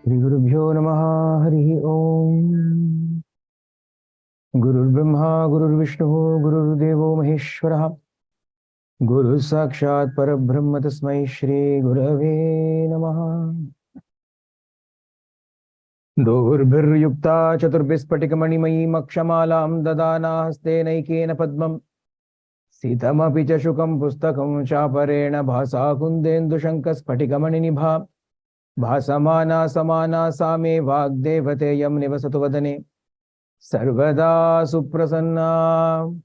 Shri Gurubhyo Namaha Harihi Om. Gurur Brahma Gurur Vishnu Gurur Devo Maheshwaraha Guru Sakshat Parabrahma Tasmai Shri Gurave Namaha. Durbhiryukta Chaturbhispatikamaнимayim Akshamalam Dadana Haste Naikena Padmam Sitamapi cha Shukam Pustakam Chaparena Bhasa Kundendu Shankas Patikamanibha Bhasamana Samana Same Vagdevateyam Nivasatu Vadane Sarvada Suprasanna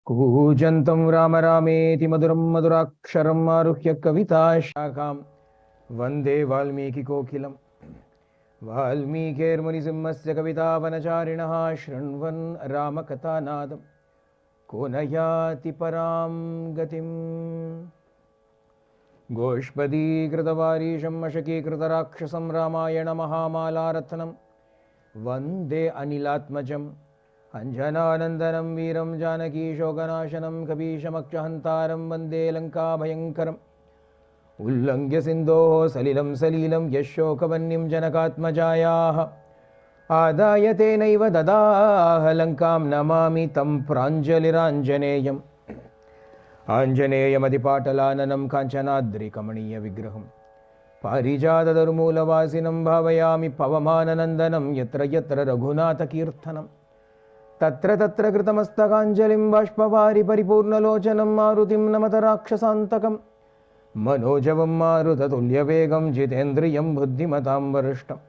Kujantam Rama Rameti Maduram Maduraksharam Aruhya Kavita Shakam Vande Valmiki Kokilam Valmikirmunisimmasya Kavita Vanacharinaha Shranvan Ramakathanadam Konayati Param Gatim Goshpadi Kritavarisham Ashaki Kritarakshasam Ramayana Mahamalarathanam Vande Anilatmajam Anjananandanam Veeram Janaki Shoganashanam Kabishamakchahantaram Vande Lanka Bhayankaram Ullangya Sindho Salilam Salilam Yashokavanyam Janakatmajayaha Adayate Naiva Dadaha Lankam Namami Tam Pranjaliranjaneyam Anjaneyam Adipatalananam Kanchanadri Kamaniya Vigraham Parijadadharmulavasinam Bhavayami Pavamananandanam Yatra Yatra Raghunatha Kirthanam Tatra Tatra Kritamastakhanjalim Bashpavari Paripurnalocanam Marutim Namatarakshasantakam Manojavam Marutatulyavegam Jitendriyam Buddhimatam Varishtam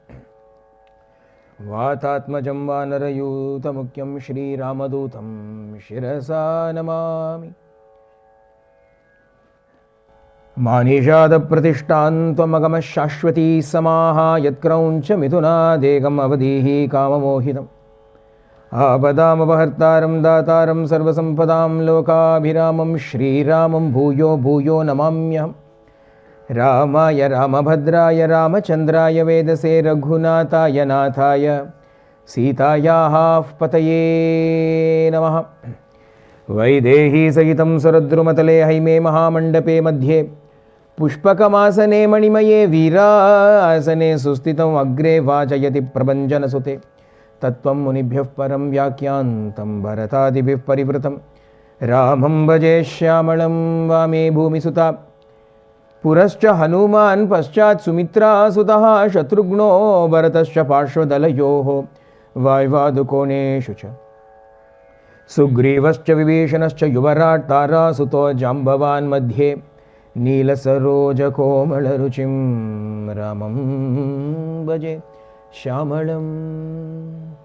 Vatatmajam Vanarayutamukyam Shri Ramadutam Shirasa Namami Manishada Pratishtantvamagama Shashwati Samaha Yatkrauncha Mithuna Degam Avadihi Kamamohidam Abadam Abahartaram Dataram Sarvasampadam Lokabhiramam Shri Ramam Bhuyo Bhuyo Namamyam Ramaya Ramabhadraya Ramachandraya Vedase Raghunataya Nathaya Sitaya Pataye Namaha Vaidehi Sahitam Saradrumatale Haime Mahamandape Madhye Pushpakamasane Manimaye Virasane Sustitam Agre Vachayati Prabhanjana Sute Tattvam Munibhyah Param Vyakyantam Bharatadibhyah Parivratam Ramam Bhaje Shyamalam Vame Bhumi Suta Purascha Hanuman Paschat Sumitra Sutaha Shatrugno Bharatascha Parshvadalayoho Vaivadukone Shucha Sugrivascha Vibhishanascha Yuvarat Tara Suto Jambavan Madhye Nila Saroja Komalaruchim Ramam Bhaje Shamalam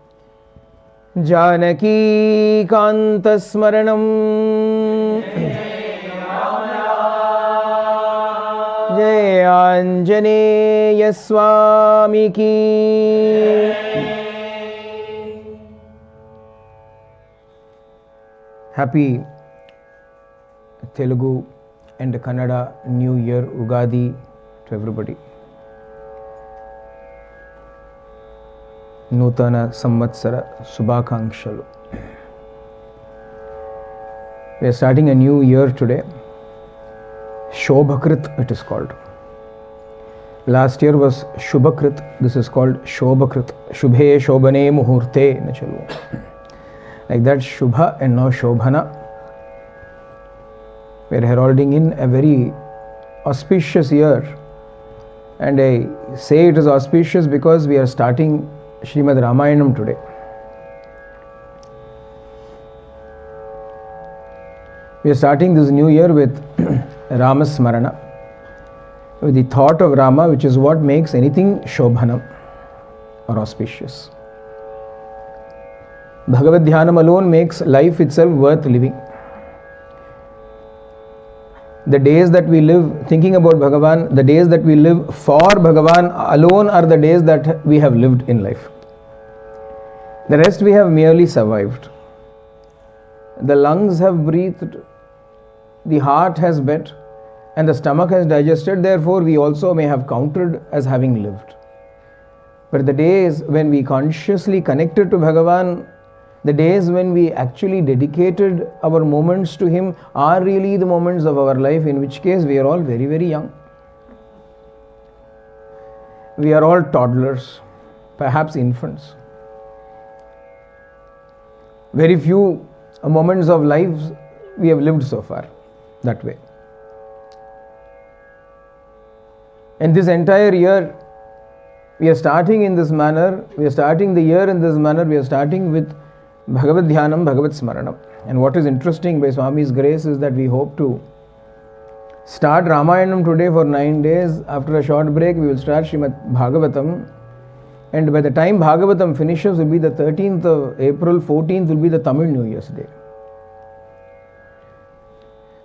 Janaki Kanta Smaranam Jai Anjaneya Swami Ki. Happy Telugu and Kannada New Year Ugadi to everybody. Nutana Samvatsara Subhakangshalu. We are starting a new year today. Shobhakrit it is called. Last year was Shubhakrit. This is called Shobhakrit. Shubhe Shobhane Muhurte Nachalu. Like that Shubha and now Shobhana. We are heralding in a very auspicious year. And I say it is auspicious because we are starting Srimad Ramayanam today. We are starting this new year with Rama Smarana, with the thought of Rama, which is what makes anything Shobhanam or auspicious. Bhagavad Dhyanam alone makes life itself worth living. The days that we live thinking about Bhagavan, the days that we live for Bhagavan alone are the days that we have lived in life. The rest we have merely survived. The lungs have breathed, the heart has beat, and the stomach has digested, therefore we also may have counted as having lived. But the days when we consciously connected to Bhagavan, the days when we actually dedicated our moments to Him are really the moments of our life, in which case we are all very, very young. we are all toddlers, perhaps infants. Very few moments of life we have lived so far that way. And this entire year, we are starting in this manner, we are starting the year in this manner, we are starting with Bhagavad Dhyanam, Bhagavad Smaranam. And what is interesting by Swami's grace is that we hope to start Ramayanam today for 9 days. After a short break, we will start Srimad Bhagavatam. And by the time Bhagavatam finishes, will be the 13th of April, 14th will be the Tamil New Year's Day.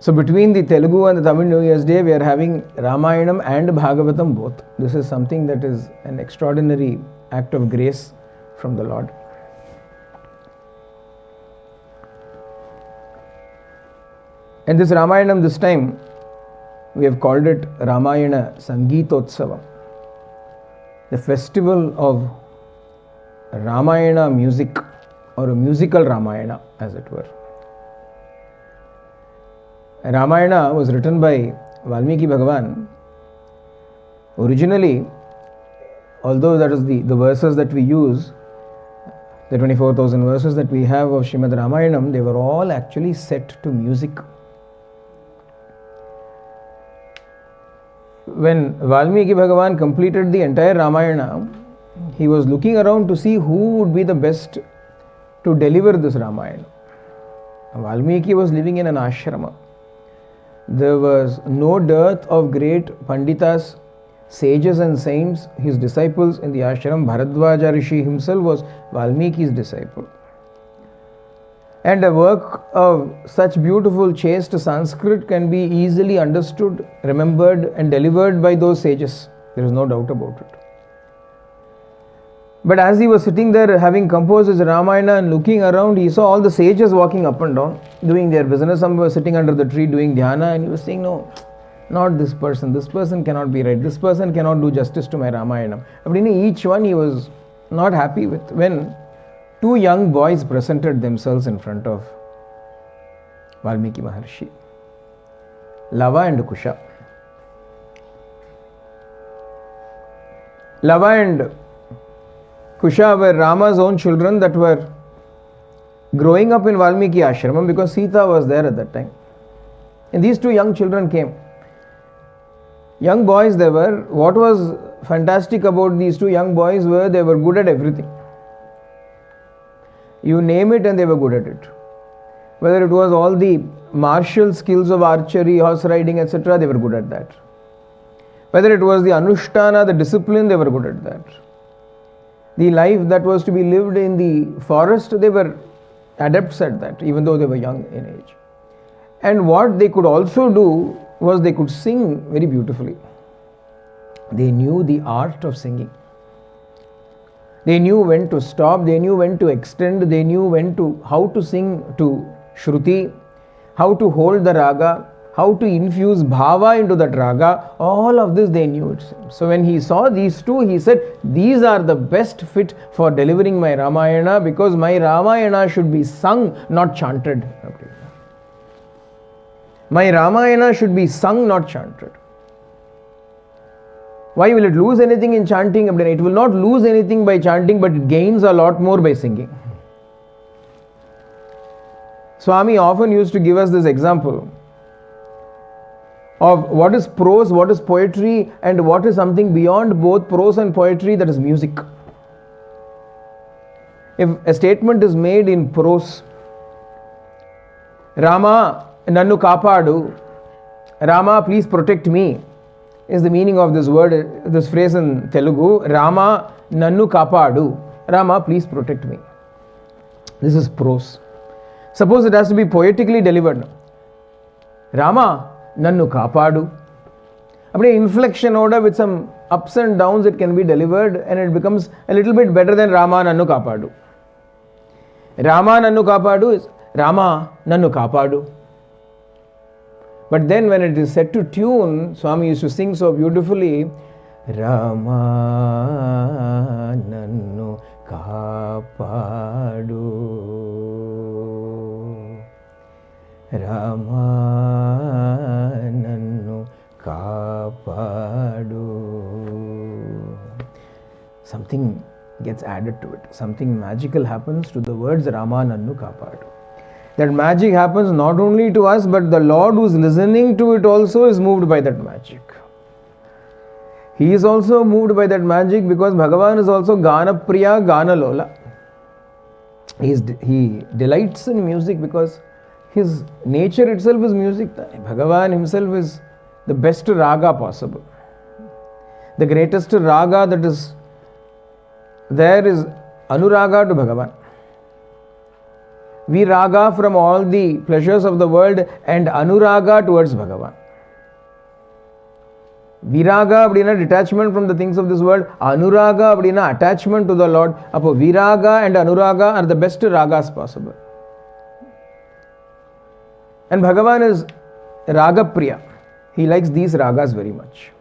So between the Telugu and the Tamil New Year's Day, we are having Ramayanam and Bhagavatam both. This is something that is an extraordinary act of grace from the Lord. And this Ramayanam this time, we have called it Ramayana Sangitotsavam, the festival of Ramayana music, or a musical Ramayana as it were. Ramayana was written by Valmiki Bhagavan. Originally, although that is the verses that we use, the 24,000 verses that we have of Srimad Ramayanam, they were all actually set to music. When Valmiki Bhagavan completed the entire Ramayana, he was looking around to see who would be the best to deliver this Ramayana. Valmiki was living in an ashrama. There was no dearth of great Panditas, sages and saints, his disciples in the ashram. Bharadwaja Rishi himself was Valmiki's disciple. And a work of such beautiful chaste Sanskrit can be easily understood, remembered and delivered by those sages. There is no doubt about it. But as he was sitting there having composed his Ramayana and looking around, he saw all the sages walking up and down, doing their business. Some were sitting under the tree doing dhyana, and he was saying, no, not this person. This person cannot be right. This person cannot do justice to my Ramayana. But in each one he was not happy with. When two young boys presented themselves in front of Valmiki Maharshi, Lava and Kusha. Lava and Kusha were Rama's own children that were growing up in Valmiki Ashramam because Sita was there at that time. And these two young children came. Young boys they were. What was fantastic about these two young boys were they were good at everything. You name it and they were good at it. Whether it was all the martial skills of archery, horse riding, etc., they were good at that. Whether it was the Anushtana, the discipline, they were good at that. The life that was to be lived in the forest, they were adepts at that, even though they were young in age. And what they could also do was they could sing very beautifully. They knew the art of singing. They knew when to stop, they knew when to extend, they knew how to sing to Shruti, how to hold the raga, how to infuse bhava into that raga. All of this they knew it. So when he saw these two, he said, these are the best fit for delivering my Ramayana, because my Ramayana should be sung, not chanted. My Ramayana should be sung, not chanted. Why will it lose anything in chanting? It will not lose anything by chanting, but it gains a lot more by singing. Swami often used to give us this example of what is prose, what is poetry, and what is something beyond both prose and poetry, that is music. If a statement is made in prose, Rama, Nannu Kapadu, Rama, please protect me, is the meaning of this word, this phrase in Telugu. Rama, Nannu Kapadu, Rama, please protect me. This is prose. Suppose it has to be poetically delivered. Rama, Nannu Kapadu. Inflection order with some ups and downs it can be delivered, and it becomes a little bit better than Rama, Nannu Kapadu. Rama, Nannu Kapadu is Rama, Nannu Kapadu. But then when it is set to tune, Swami used to sing so beautifully, Rama, Nannu Kapadu, Rama, Nannu Kapadu. something gets added to it. Something magical happens to the words Rama Nannu Kapadu. That magic happens not only to us, but the Lord who is listening to it also is moved by that magic. He is also moved by that magic because Bhagavan is also Gana Priya, Gana Lola. He delights in music because his nature itself is music. Bhagavan himself is the best raga possible. The greatest raga that is there is Anuraga to Bhagavan. We raga from all the pleasures of the world and Anuraga towards Bhagavan. Viraga அப்படினா detachment from the things of this world, Anuraga அப்படினா attachment to the Lord. அப்போ Viraga and Anuraga are the best ragas possible. And Bhagavan is Raga Priya. He likes these ragas very much.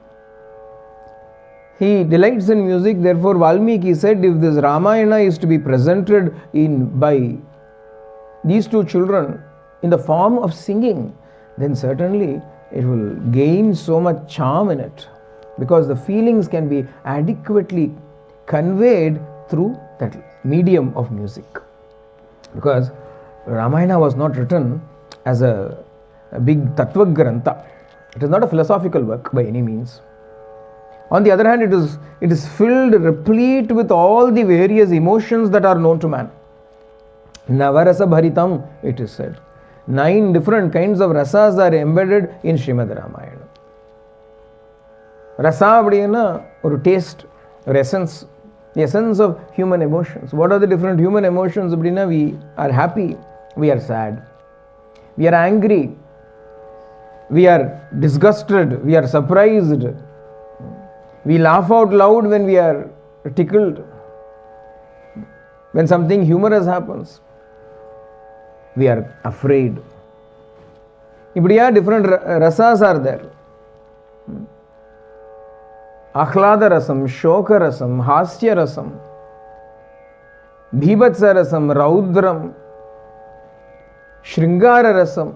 He delights in music. Therefore, Valmiki said, if this Ramayana is to be presented by these two children in the form of singing, then certainly it will gain so much charm in it, because the feelings can be adequately conveyed through that medium of music. Because Ramayana was not written as a big Tattva Grantha. It is not a philosophical work by any means. On the other hand, it is filled, replete with all the various emotions that are known to man. Navarasa Bharitam, it is said. 9 different kinds of rasas are embedded in Srimad Ramayana. Rasa அப்படினா ஒரு taste, or essence, the essence of human emotions. What are the different human emotions? அப்படினா we are happy, we are sad, we are angry, we are disgusted, we are surprised, we laugh out loud when we are tickled, when something humorous happens, we are afraid. இப்படியா different rasas are there. Akhlada rasam, shoka rasam, hasya rasam, bhibatsa rasam, raudram, shringara rasam.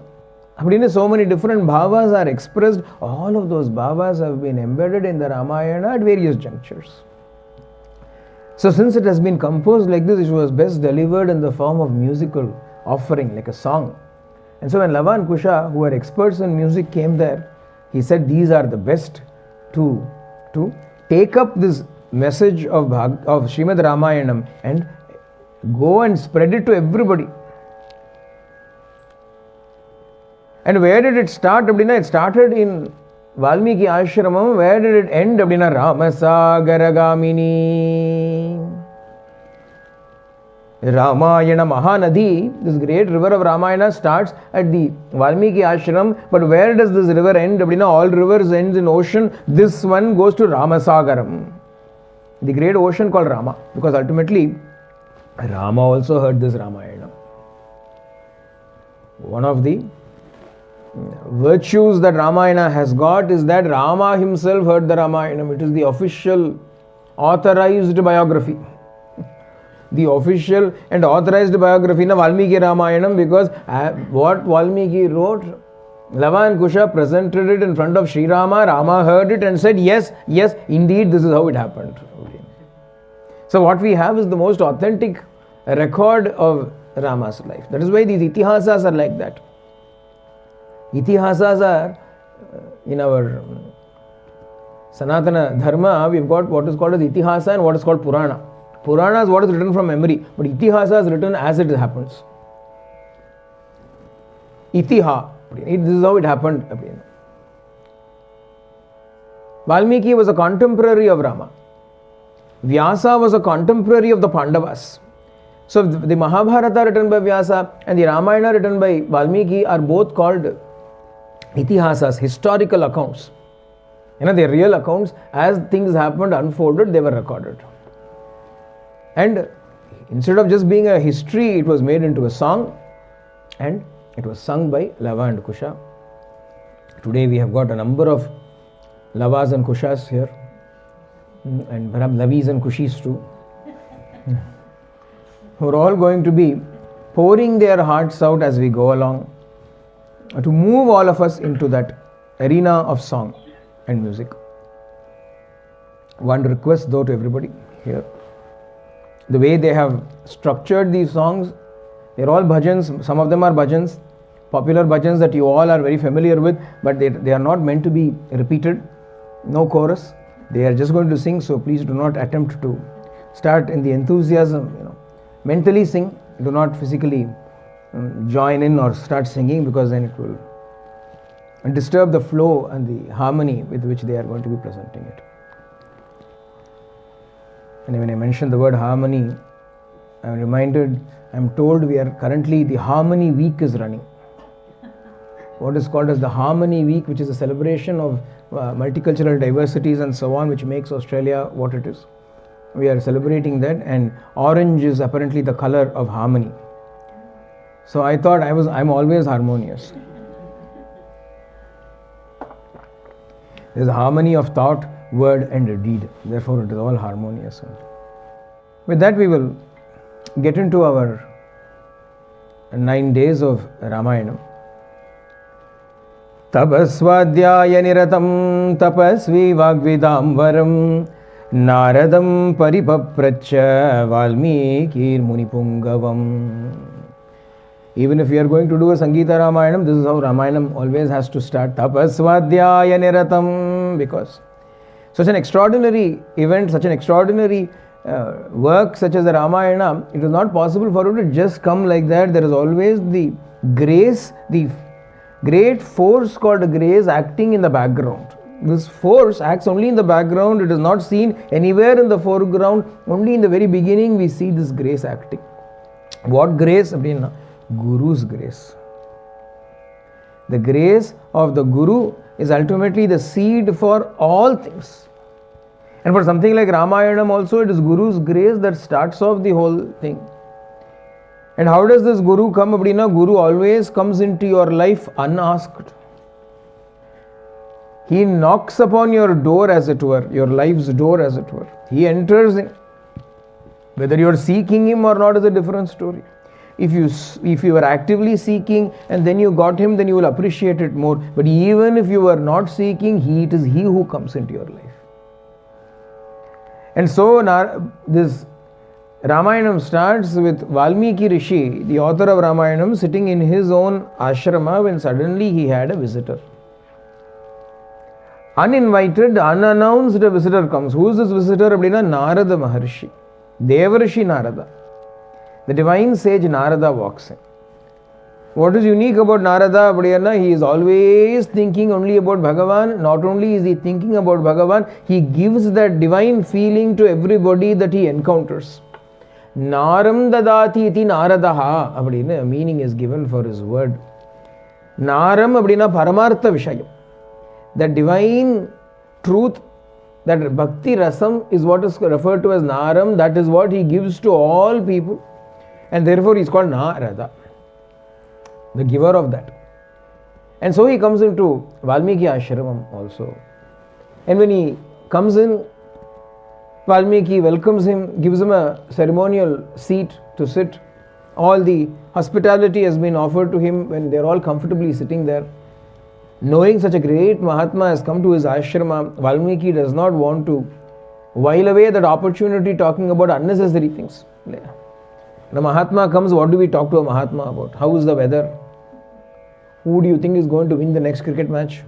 So many different bhavas are expressed. All of those bhavas have been embedded in the Ramayana at various junctures. So since it has been composed like this, it was best delivered in the form of musical offering, like a song. And so when Lava and Kusha, who were experts in music, came there, he said these are the best to take up this message of Srimad Ramayanam and go and spread it to everybody. And where did it start? It started in Valmiki Ashramam. Where did it end? Ramasagaragamini. Ramayana Mahanadi, this great river of Ramayana, starts at the Valmiki Ashram. But where does this river end? All rivers end in ocean. This one goes to Ramasagaram, the great ocean called Rama. Because ultimately, Rama also heard this Ramayana. One of the virtues that Ramayana has got is that Rama himself heard the Ramayana. It is the official authorized biography. The official and authorized biography of Valmiki Ramayanam, because what Valmiki wrote, Lava and Kusha presented it in front of Sri Rama. Rama heard it and said, yes, indeed, this is how it happened. Okay. So what we have is the most authentic record of Rama's life. That is why these itihasas are like that. Itihasas are, in our Sanatana Dharma, we've got what is called as Itihasa and what is called Purana. Purana is what is written from memory, but Itihasa is written as it happens. Itiha, this is how it happened. Valmiki was a contemporary of Rama. Vyasa was a contemporary of the Pandavas. So the Mahabharata written by Vyasa and the Ramayana written by Valmiki are both called itihasas, historical accounts. They are real accounts. As things happened, unfolded, they were recorded. And instead of just being a history, it was made into a song and it was sung by Lava and Kusha. Today we have got a number of Lavas and Kushas here, and perhaps Lavis and Kushis too, who are all going to be pouring their hearts out as we go along to move all of us into that arena of song and music. One request though to everybody. here. The way they have structured these songs, they're all bhajans. Some of them are bhajans, popular bhajans that you all are very familiar with, but they are not meant to be repeated. No chorus. They are just going to sing, so please do not attempt to start in the enthusiasm, mentally sing. Do not physically join in or start singing, because then it will disturb the flow and the harmony with which they are going to be presenting it. And when I mentioned the word harmony, I'm told we are currently, the Harmony Week is running. What is called as the Harmony Week, which is a celebration of multicultural diversities and so on, which makes Australia what it is. We are celebrating that, and orange is apparently the color of harmony. So I thought I'm always harmonious. There's a harmony of thought, word and deed. Therefore, it is all harmonious. With that, we will get into our 9 days of Ramayana. Tapasvadhyaya niratam tapasvi vagvidam varam naradam paripapracha valmikir munipungavam. Even if we are going to do a Sangita Ramayanam, this is how Ramayanam always has to start. Tapasvadhyaya niratam, because such an extraordinary event, such an extraordinary work such as the Ramayana, it is not possible for it to just come like that. There is always the grace, the great force called grace acting in the background. This force acts only in the background. It is not seen anywhere in the foreground. Only in the very beginning we see this grace acting. What grace? Guru's grace. The grace of the Guru is ultimately the seed for all things. And for something like Ramayanam also, it is Guru's grace that starts off the whole thing. And how does this Guru come? Guru always comes into your life unasked. He knocks upon your door, as it were, your life's door, as it were. He enters in. Whether you are seeking him or not is a different story. If you are actively seeking and then you got him, then you will appreciate it more. But even if you are not seeking, it is he who comes into your life. And so this Ramayanam starts with Valmiki Rishi, the author of Ramayanam, sitting in his own ashrama when suddenly he had a visitor. Uninvited, unannounced visitor comes. Who is this visitor? Narada Maharshi. Devarshi Narada. The divine sage Narada walks in. What is unique about Narada? He is always thinking only about Bhagavan. Not only is he thinking about Bhagavan, he gives that divine feeling to everybody that he encounters. Naram dadati iti naradaha. A meaning is given for his word. Naram paramartha vishayam. That divine truth, that bhakti rasam is what is referred to as Naram. That is what he gives to all people. And therefore he is called Narada, the giver of that. And so he comes into Valmiki Ashramam also. And when he comes in, Valmiki welcomes him, gives him a ceremonial seat to sit. All the hospitality has been offered to him when they are all comfortably sitting there. Knowing such a great Mahatma has come to his ashrama, Valmiki does not want to while away that opportunity talking about unnecessary things. When a Mahatma comes, what do we talk to a Mahatma about? How is the weather? Who do you think is going to win the next cricket match?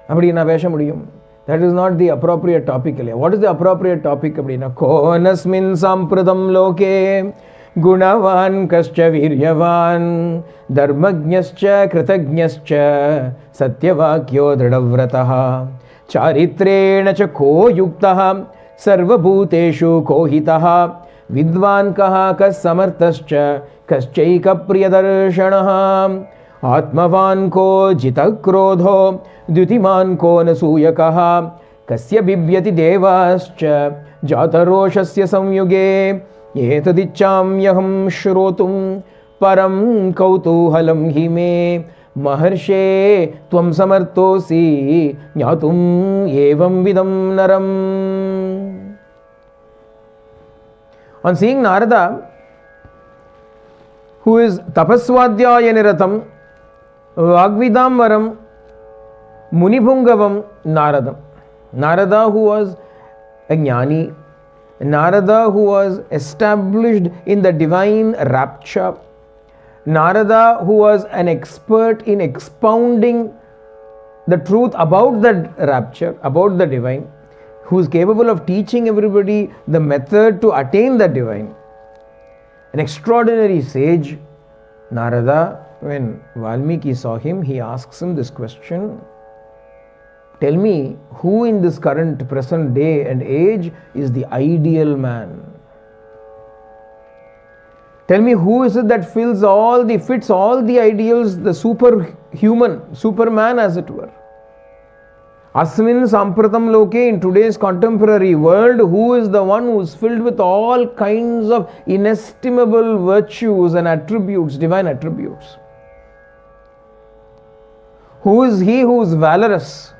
That is not the appropriate topic. What is the appropriate topic? Konasmin sampradam loke gunavan kascha viryavan dharmajnascha kritajnascha satyavakyo dridhavrataha charitrena cha ko yuktaha sarvabhuteshu kohitaha vidvan kaha kas samartascha kaschaika priyadarshanaha atmavan ko jitakrodho Dyutiman को नसूयकः कस्य बिभ्यति देवाश्च जातरोषस्य संयुगे एतदिच्छाम्यहं श्रोतुं परं कौतूहलं हि मे महर्षे त्वं समर्थोऽसि ज्ञातुम् एवं विदं नरम्. On seeing Narada, who is tapasvadhyaya niratam vagvidam varam Munibungavam Naradam. Narada, who was a jnani, Narada, who was established in the divine rapture, Narada, who was an expert in expounding the truth about the rapture, about the divine, who is capable of teaching everybody the method to attain the divine. An extraordinary sage, Narada, when Valmiki saw him, he asks him this question: tell me, who in this current present day and age is the ideal man? Tell me, who is it that fits all the ideals, the superhuman, superman as it were? Asmin Sampratam Loke, in today's contemporary world, who is the one who is filled with all kinds of inestimable virtues and attributes, divine attributes? Who is he who is valorous?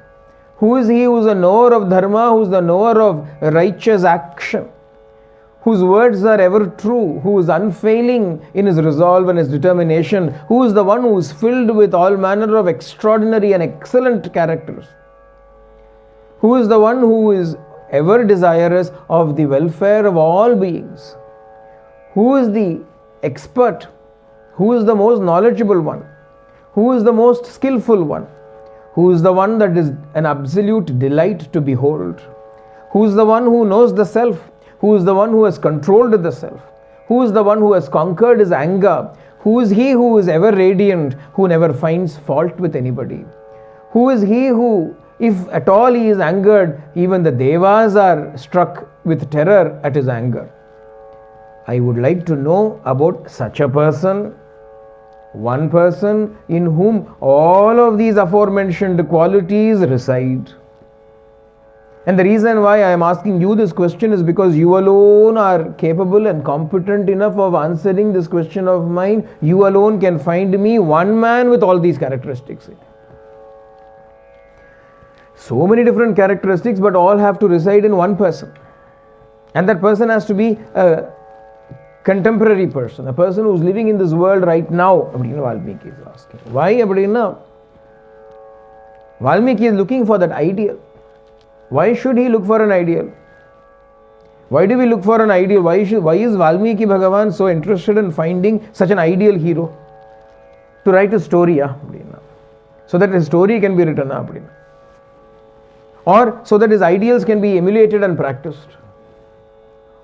Who is he who is a knower of dharma, who is the knower of righteous action, whose words are ever true, who is unfailing in his resolve and his determination, who is the one who is filled with all manner of extraordinary and excellent characters? Who is the one who is ever desirous of the welfare of all beings? Who is the expert? Who is the most knowledgeable one? Who is the most skillful one? Who is the one that is an absolute delight to behold? Who is the one who knows the self? Who is the one who has controlled the self? Who is the one who has conquered his anger? Who is he who is ever radiant, who never finds fault with anybody? Who is he who, if at all he is angered, even the devas are struck with terror at his anger? I would like to know about such a person, one person in whom all of these aforementioned qualities reside. And the reason why I am asking you this question is because you alone are capable and competent enough of answering this question of mine. You alone can find me one man with all these characteristics. So many different characteristics, but all have to reside in one person. And that person has to be a contemporary person, a person who is living in this world right now. Valmiki is asking. Why? Valmiki is looking for that ideal. Why should he look for an ideal? Why do we look for an ideal? Why is Valmiki Bhagavan so interested in finding such an ideal hero to write a story, so that his story can be written, or so that his ideals can be emulated and practiced,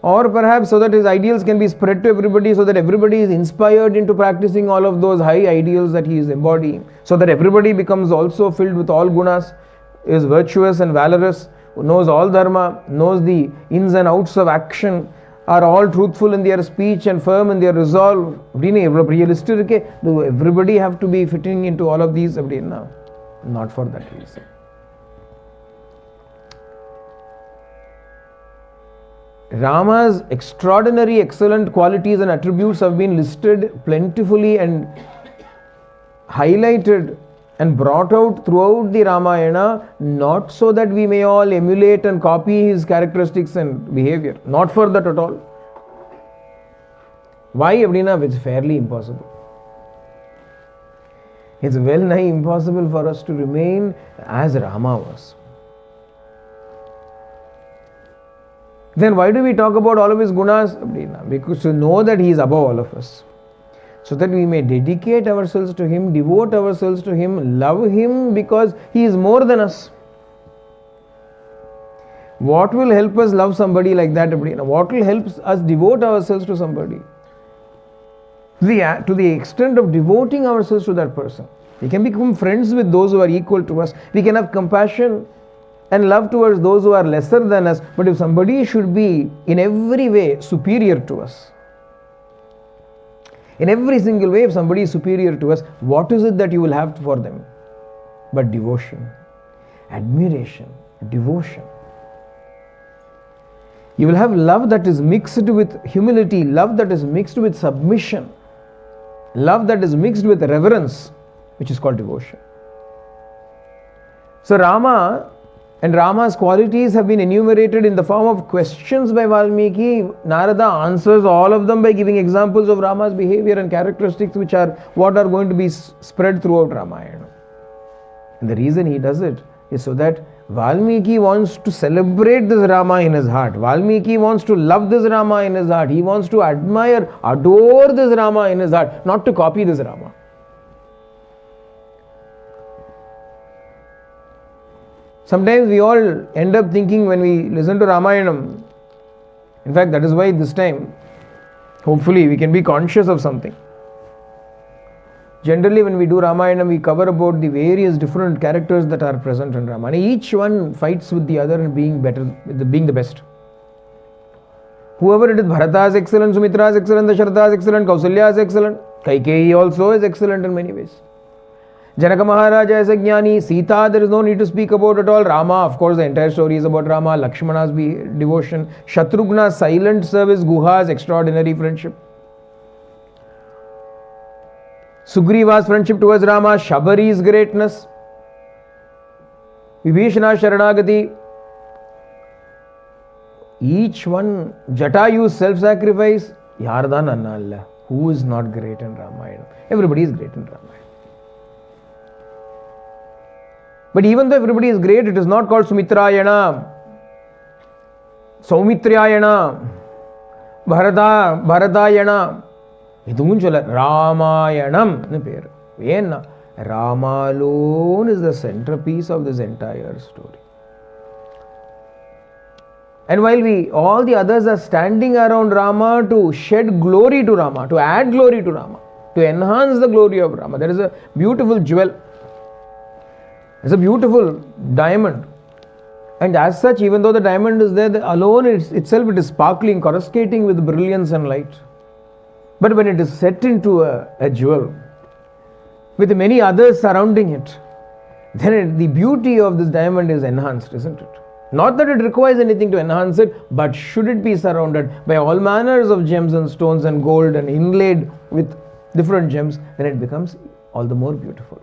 or perhaps so that his ideals can be spread to everybody, so that everybody is inspired into practicing all of those high ideals that he is embodying, so that everybody becomes also filled with all gunas, is virtuous and valorous, knows all dharma, knows the ins and outs of action, are all truthful in their speech and firm in their resolve. Realistic, do everybody have to be fitting into all of these? Not for that reason. Rama's extraordinary excellent qualities and attributes have been listed plentifully and highlighted and brought out throughout the Ramayana, not so that we may all emulate and copy his characteristics and behavior. Not for that at all. Why? It's fairly impossible. It's well nigh impossible for us to remain as Rama was. Then why do we talk about all of his gunas? Because to know that he is above all of us, so that we may dedicate ourselves to him, devote ourselves to him, love him, because he is more than us. What will help us love somebody like that? What will help us devote ourselves to somebody? To the extent of devoting ourselves to that person. We can become friends with those who are equal to us. We can have compassion and love towards those who are lesser than us. But if somebody should be in every way superior to us, in every single way, if somebody is superior to us, what is it that you will have for them? But devotion, admiration, devotion. You will have love that is mixed with humility, love that is mixed with submission, love that is mixed with reverence, which is called devotion. So Rama and Rama's qualities have been enumerated in the form of questions by Valmiki. Narada answers all of them by giving examples of Rama's behavior and characteristics, which are what are going to be spread throughout Ramayana. And the reason he does it is so that Valmiki wants to celebrate this Rama in his heart. Valmiki wants to love this Rama in his heart. He wants to admire, adore this Rama in his heart, not to copy this Rama. Sometimes we all end up thinking when we listen to Ramayanam, in fact, that is why this time, hopefully, we can be conscious of something. Generally, when we do Ramayana, we cover about the various different characters that are present in Ramayana. Each one fights with the other in being better, being the best. Whoever it is, Bharata is excellent, Sumitra is excellent, Dasharatha is excellent, Kausalya is excellent, Kaikeyi also is excellent in many ways. Janaka Maharaja is a jnani, Sita there is no need to speak about at all, Rama, of course the entire story is about Rama, Lakshmana's devotion, Shatrughna's silent service, Guha's extraordinary friendship. Sugriva's friendship towards Rama, Shabari's greatness, Vibhishana's Sharanagati, each one, Jatayu's self-sacrifice, Yardan Annalla, who is not great in Ramayana? Everybody is great in Ramayana. But even though everybody is great, it is not called Sumitrayana, Saumitrayana, Bharatayana. Idun cholla Ramayanam nu peru. Yenna Rama alone is the centerpiece of this entire story. And while all the others are standing around Rama to shed glory to Rama, to add glory to Rama, to enhance the glory of Rama, there is a beautiful jewel. It's a beautiful diamond. And as such, even though the diamond is there, alone itself it is sparkling, coruscating with brilliance and light. But when it is set into a jewel, with many others surrounding it, then the beauty of this diamond is enhanced, isn't it? Not that it requires anything to enhance it, but should it be surrounded by all manners of gems and stones and gold and inlaid with different gems, then it becomes all the more beautiful.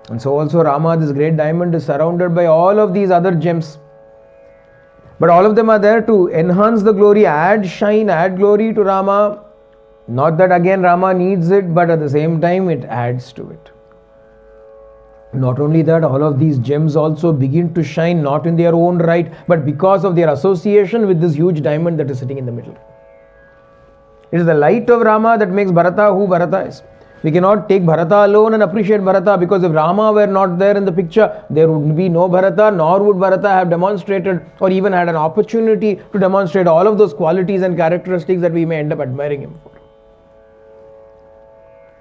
And so also Rama, this great diamond, is surrounded by all of these other gems. But all of them are there to enhance the glory, add shine, add glory to Rama. Not that again Rama needs it, but at the same time it adds to it. Not only that, all of these gems also begin to shine not in their own right, but because of their association with this huge diamond that is sitting in the middle. It is the light of Rama that makes Bharata who Bharata is. We cannot take Bharata alone and appreciate Bharata, because if Rama were not there in the picture, there would be no Bharata, nor would Bharata have demonstrated or even had an opportunity to demonstrate all of those qualities and characteristics that we may end up admiring him for.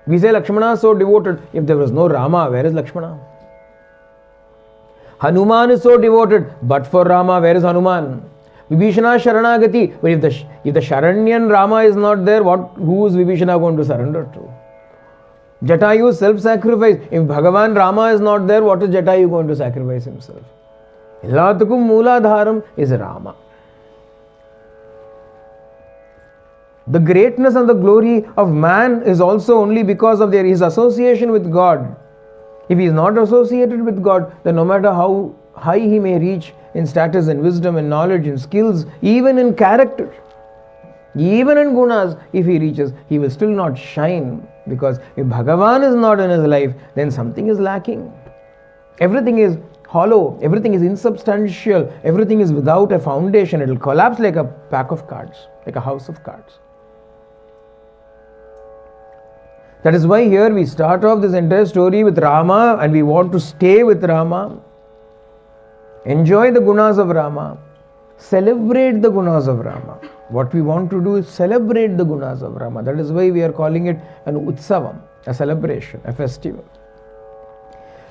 We say Lakshmana is so devoted. If there was no Rama, where is Lakshmana? Hanuman is so devoted, but for Rama, where is Hanuman? Vibhishana Sharanagati, but if the Sharanyan Rama is not there, who is Vibhishana going to surrender to? Jatayu's self-sacrifice. If Bhagavan Rama is not there, what is Jatayu going to sacrifice himself? Illatukum Mooladharam is Rama. The greatness and the glory of man is also only because of his association with God. If he is not associated with God, then no matter how high he may reach in status and wisdom and knowledge and skills, even in character, even in gunas, if he reaches, he will still not shine, because if Bhagavan is not in his life, then something is lacking. Everything is hollow, everything is insubstantial, everything is without a foundation. It will collapse like a pack of cards, like a house of cards. That is why here we start off this entire story with Rama, and we want to stay with Rama. Enjoy the gunas of Rama. Celebrate the gunas of Rama. What we want to do is celebrate the gunas of Rama. That is why we are calling it an utsavam, a celebration, a festival.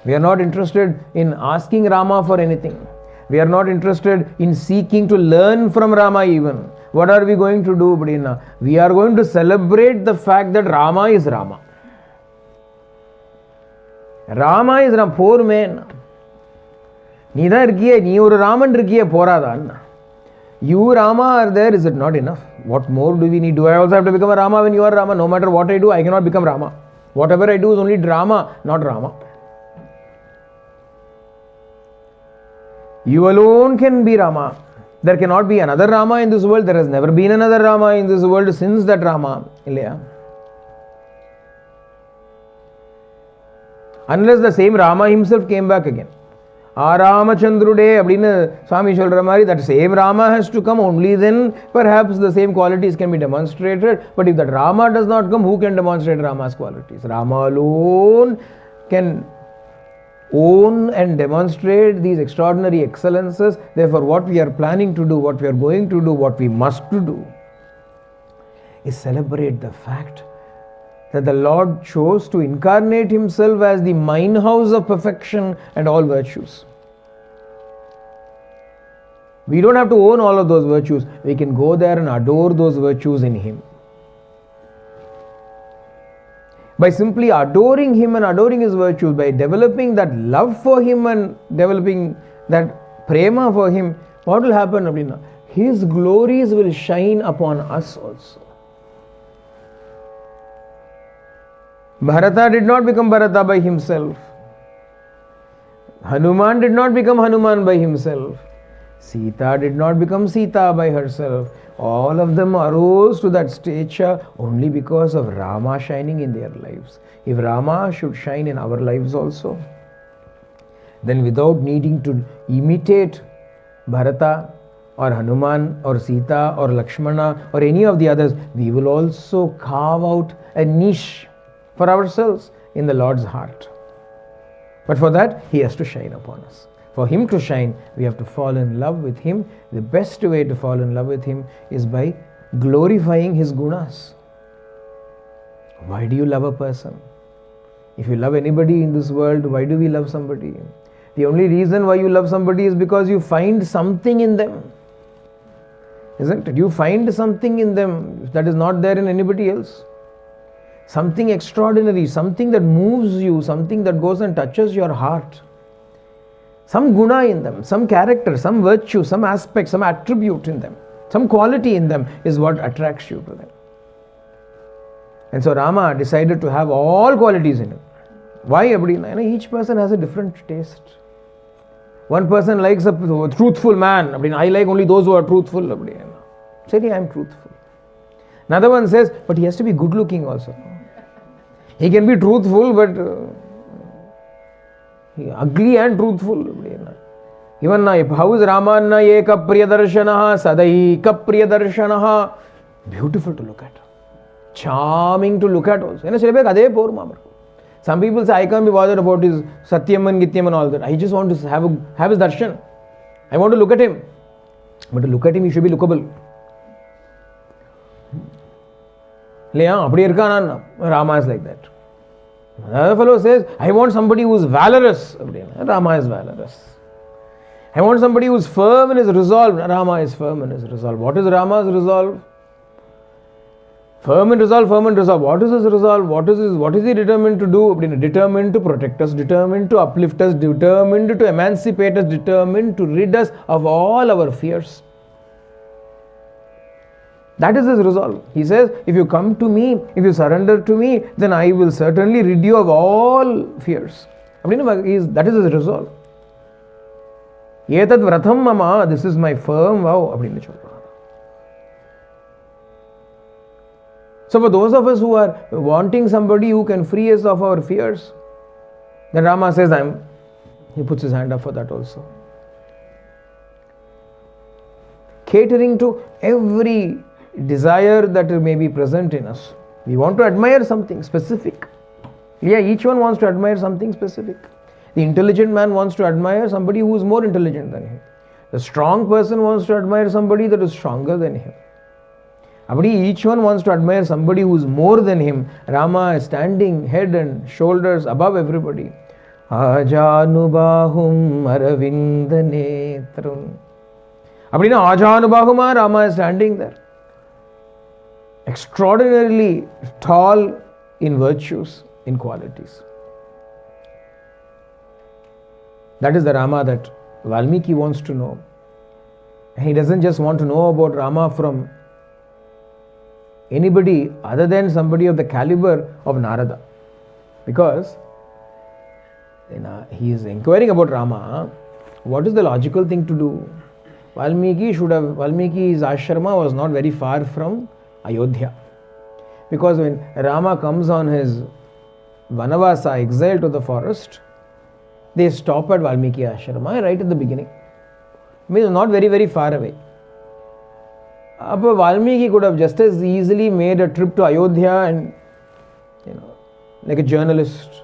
We are not interested in asking Rama for anything. We are not interested in seeking to learn from Rama even. What are we going to do, Budina? We are going to celebrate the fact that Rama is Rama. Rama is Rama, poor man. Neither irkiye, nee oru Raman irkiye poradha. You Rama are there, is it not enough? What more do we need? Do I also have to become a Rama when you are Rama? No matter what I do, I cannot become Rama. Whatever I do is only drama, not Rama. You alone can be Rama. There cannot be another Rama in this world. There has never been another Rama in this world since that Rama. Unless the same Rama himself came back again. Ramachandrude அப்படினு Swami சொல்ற மாதிரி, that same Rama has to come, only then perhaps the same qualities can be demonstrated. But if that Rama does not come, who can demonstrate Rama's qualities? Rama alone can own and demonstrate these extraordinary excellences. Therefore, what we are planning to do, what we are going to do, what we must to do is celebrate the fact that the Lord chose to incarnate himself as the mine house of perfection and all virtues. We don't have to own all of those virtues. We can go there and adore those virtues in him. By simply adoring him and adoring his virtues, by developing that love for him and developing that prema for him, what will happen? His glories will shine upon us also. Bharata did not become Bharata by himself. Hanuman did not become Hanuman by himself. Sita did not become Sita by herself. All of them arose to that stature only because of Rama shining in their lives. If Rama should shine in our lives also, then without needing to imitate Bharata or Hanuman or Sita or Lakshmana or any of the others, we will also carve out a niche for ourselves in the Lord's heart. But for that, he has to shine upon us. For him to shine, we have to fall in love with him. The best way to fall in love with him is by glorifying his gunas. Why do you love a person? If you love anybody in this world, why do we love somebody? The only reason why you love somebody is because you find something in them. Isn't it? You find something in them that is not there in anybody else. Something extraordinary, something that moves you, something that goes and touches your heart. Some guna in them, some character, some virtue, some aspect, some attribute in them, some quality in them is what attracts you to them. And so Rama decided to have all qualities in him. Why? Each person has a different taste. One person likes a truthful man. I like only those who are truthful. Say, I am truthful. Another one says, but he has to be good looking also. He can be truthful, but ugly and truthful. Even now, how is Ramayana Eka Priyadarshanaha Sadaika Priyadarshanaha? Beautiful to look at. Charming to look at also. Some people say, I can't be bothered about his Satyam and Gityam and all that. I just want to have his darshan. I want to look at him. But to look at him, he should be lookable. Rama is like that. Another fellow says, I want somebody who is valorous. Rama is valorous. I want somebody who is firm in his resolve. Rama is firm in his resolve. What is Rama's resolve? Firm in resolve, firm in resolve. What is his resolve? What is he determined to do? Determined to protect us, determined to uplift us, determined to emancipate us, determined to rid us of all our fears. That is his resolve. He says, if you come to me, if you surrender to me, then I will certainly rid you of all fears. That is his resolve. Etad vratham mama, this is my firm vow. So for those of us who are wanting somebody who can free us of our fears, then Rama says, he puts his hand up for that also. Catering to every desire that may be present in us. We want to admire something specific. Each one wants to admire something specific. The intelligent man wants to admire somebody who is more intelligent than him. The strong person wants to admire somebody that is stronger than him. Each one wants to admire somebody who is more than him. Rama is standing head and shoulders above everybody. Ajanubahum aravindanetram. Ajanubahuma, Rama is standing there. Extraordinarily tall in virtues, in qualities. That is the Rama that Valmiki wants to know. He doesn't just want to know about Rama from anybody other than somebody of the caliber of Narada. Because he is inquiring about Rama. What is the logical thing to do? Valmiki's ashrama was not very far from Ayodhya. Because when Rama comes on his Vanavasa, exile to the forest, they stop at Valmiki Ashrama right at the beginning. I mean, not very, very far away. Valmiki could have just as easily made a trip to Ayodhya and, like a journalist,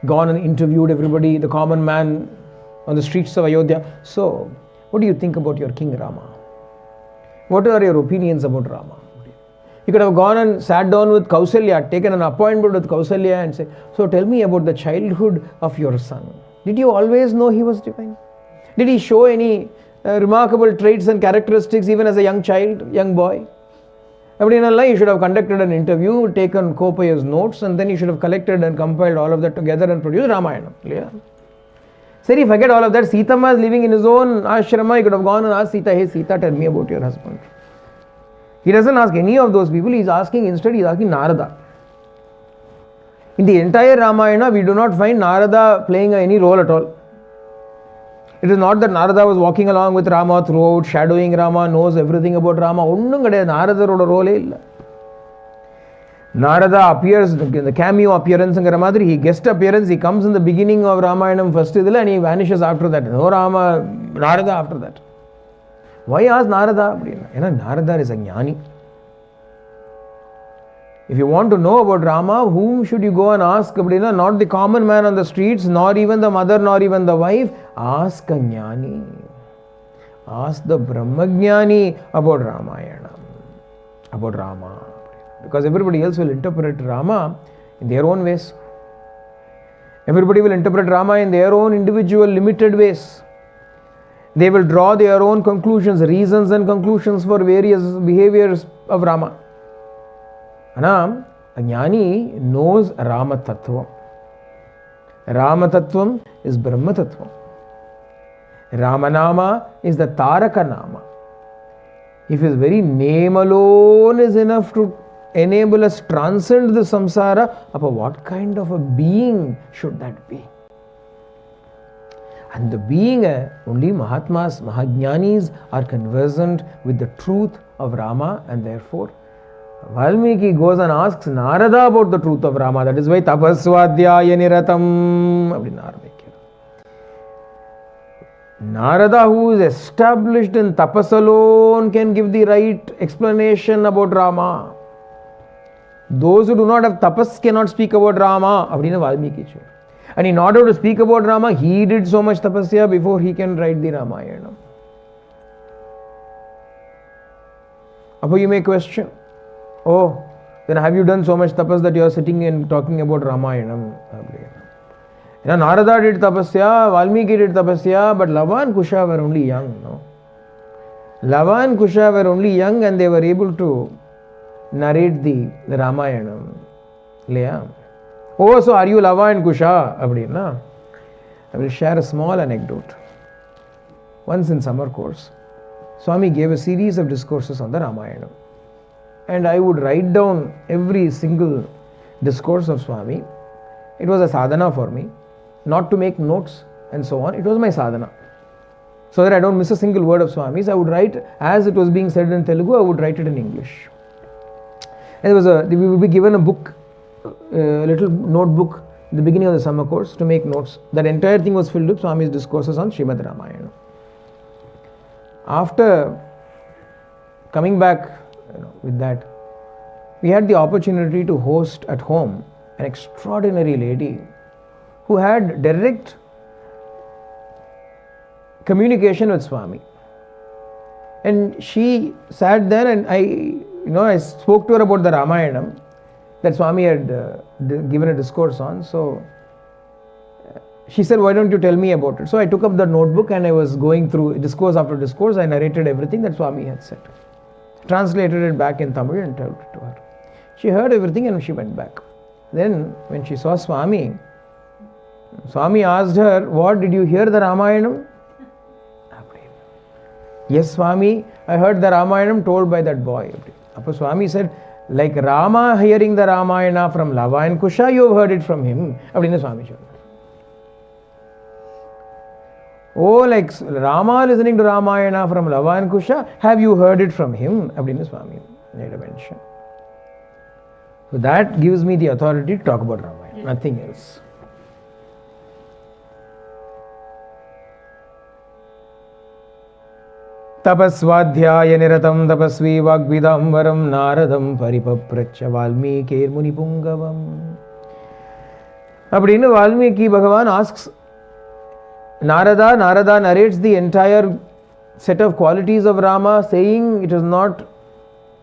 gone and interviewed everybody, the common man on the streets of Ayodhya. So, what do you think about your King Rama? What are your opinions about Rama? You could have gone and sat down with Kausalya, taken an appointment with Kausalya and said, so tell me about the childhood of your son. Did you always know he was divine? Did he show any remarkable traits and characteristics even as a young child, young boy? You should have conducted an interview, taken copious notes, and then you should have collected and compiled all of that together and produced Ramayana. Clear? Sari, forget all of that. Sitama is living in his own ashrama. He could have gone and asked Sita, hey Sita, tell me about your husband. He doesn't ask any of those people. He's asking Narada. In the entire Ramayana, we do not find Narada playing any role at all. It is not that Narada was walking along with Rama throughout, shadowing Rama, knows everything about Rama. Narada role illa. Narada appears, the cameo appearance, he guest appearance, he comes in the beginning of Ramayanam first and he vanishes after that. No Narada after that. Why ask Narada? Narada is a jnani. If you want to know about Rama, whom should you go and ask? Not the common man on the streets, nor even the mother, nor even the wife. Ask a jnani. Ask the Brahmajnani about Ramayana, about Rama. Because everybody else will interpret Rama in their own ways. Everybody will interpret Rama in their own individual, limited ways. They will draw their own conclusions, reasons and conclusions for various behaviors of Rama. A jnani knows Rama Tattvam. Rama Tattvam is Brahma Tattvam. Ramanama is the Taraka Nama. If his very name alone is enough to enable us transcend the samsara, what kind of a being should that be? And the being, only Mahatmas, Mahajnanis are conversant with the truth of Rama, and therefore Valmiki goes and asks Narada about the truth of Rama. That is why Tapaswadhyaya Niratam. Narada, who is established in tapas alone, can give the right explanation about Rama. Those who do not have tapas cannot speak about Rama. And in order to speak about Rama, he did so much tapasya before he can write the Ramayana. You may question, oh, then have you done so much tapas that you are sitting and talking about Ramayana? Narada did tapasya, Valmiki did tapasya, but Lava and Kusha were only young. No? Lava and Kusha were only young and they were able to narrate the Ramayana. Oh, so are you Lava and Kusha? I will share a small anecdote. Once in summer course, Swami gave a series of discourses on the Ramayana. And I would write down every single discourse of Swami. It was a sadhana for me, not to make notes and so on. It was my sadhana. So that I don't miss a single word of Swami's, I would write, as it was being said in Telugu, I would write it in English. And we would be given a book, a little notebook in the beginning of the summer course to make notes. That entire thing was filled with Swami's discourses on Srimad Ramayana. After coming back with that, we had the opportunity to host at home an extraordinary lady who had direct communication with Swami. And she sat there and I spoke to her about the Ramayana that Swami had given a discourse on. So she said, why don't you tell me about it? So I took up the notebook and I was going through discourse after discourse. I narrated everything that Swami had said. Translated it back in Tamil and told it to her. She heard everything and she went back. Then when she saw Swami, Swami asked her, what, did you hear the Ramayana? Yes, Swami, I heard the Ramayana told by that boy. Swami said, like Rama hearing the Ramayana from Lava and Kusha, you have heard it from him. Swami said, oh, like Rama listening to Ramayana from Lava and Kusha, have you heard it from him? Swami made a mention. So that gives me the authority to talk about Ramayana, nothing else. Tapasvadhyaya niratam tapasvi vagvidamvaram naradam paripapracha Valmikir Munipungavam. அப்படின்னு Valmiki Bhagavan asks Narada. Narada narrates the entire set of qualities of Rama, saying it is not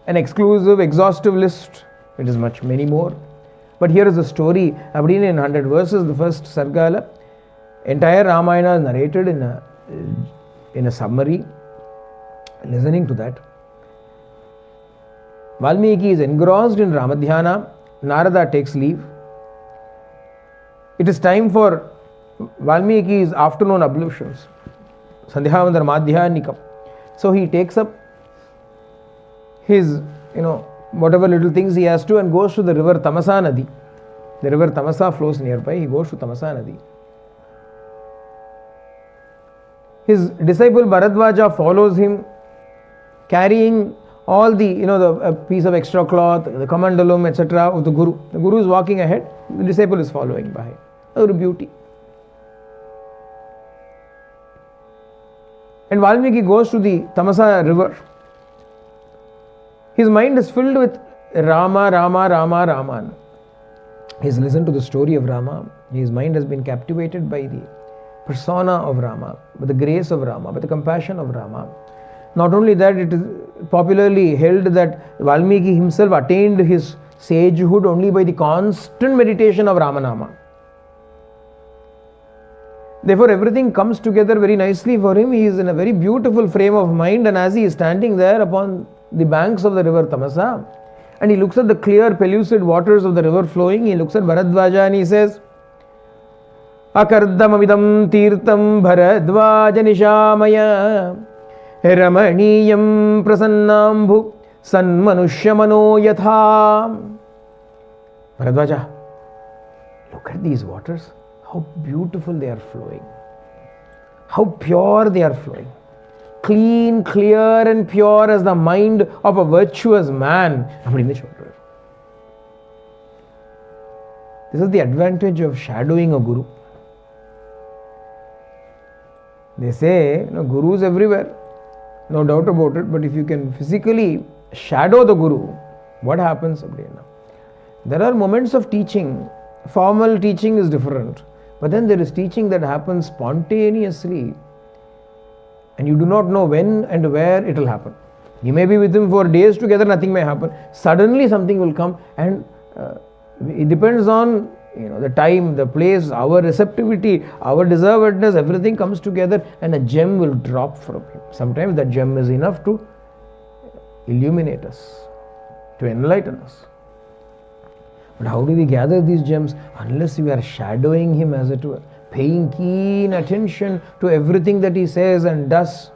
an exclusive, exhaustive list. It is many more. But here is the story. அப்படின்னு in 100 verses, the first Sargala, entire Ramayana is narrated in a summary. Listening to that, Valmiki is engrossed in Ramadhyana. Narada takes leave. It is time for Valmiki's afternoon ablutions. Sandhyavandanar Madhyanikam. So he takes up his, whatever little things he has to and goes to the river Tamasa Nadi. The river Tamasa flows nearby. He goes to Tamasa Nadi. His disciple Bharadvaja follows him, carrying all the, a piece of extra cloth, the kamandalam, etc. of the Guru. The Guru is walking ahead, the disciple is following behind. Oh, beauty. And Valmiki goes to the Tamasa river. His mind is filled with Rama, Rama, Rama, Rama. He has listened to the story of Rama. His mind has been captivated by the persona of Rama, by the grace of Rama, by the compassion of Rama. Not only that, it is popularly held that Valmiki himself attained his sagehood only by the constant meditation of Ramanama. Therefore, everything comes together very nicely for him. He is in a very beautiful frame of mind, and as he is standing there upon the banks of the river Tamasa, and he looks at the clear, pellucid waters of the river flowing, he looks at Bharadvaja and he says, Akardamamidam tirtam Bharadvaja nishamaya Ramaniyam prasannambhu sanmanushyamano yatha. Bharadvaja, look at these waters. How beautiful they are flowing. How pure they are flowing. Clean, clear and pure as the mind of a virtuous man. This is the advantage of shadowing a Guru. They say, Gurus everywhere. No doubt about it. But if you can physically shadow the Guru, what happens? There are moments of teaching. Formal teaching is different. But then there is teaching that happens spontaneously. And you do not know when and where it will happen. You may be with him for days together, nothing may happen. Suddenly something will come, and it depends on the time, the place, our receptivity, our deservedness, everything comes together and a gem will drop from him. Sometimes that gem is enough to illuminate us, to enlighten us. But how do we gather these gems? Unless we are shadowing him, as it were, paying keen attention to everything that he says and does,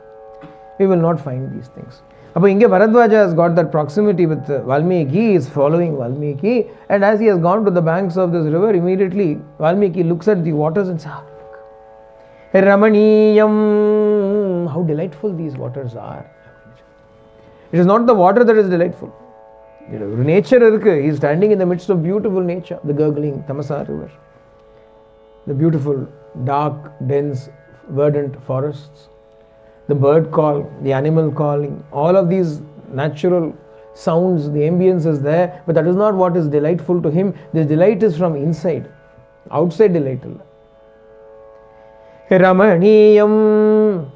we will not find these things. But Inge Bharadvaja has got that proximity with Valmiki. He is following Valmiki, and as he has gone to the banks of this river, immediately Valmiki looks at the waters and says, look, Ramaniyam, how delightful these waters are. It is not the water that is delightful. Nature, he is standing in the midst of beautiful nature, the gurgling Tamasa river, the beautiful, dark, dense, verdant forests, the bird call, the animal calling, all of these natural sounds, the ambience is there, but that is not what is delightful to him. The delight is from inside, outside delight. Ramaniyam,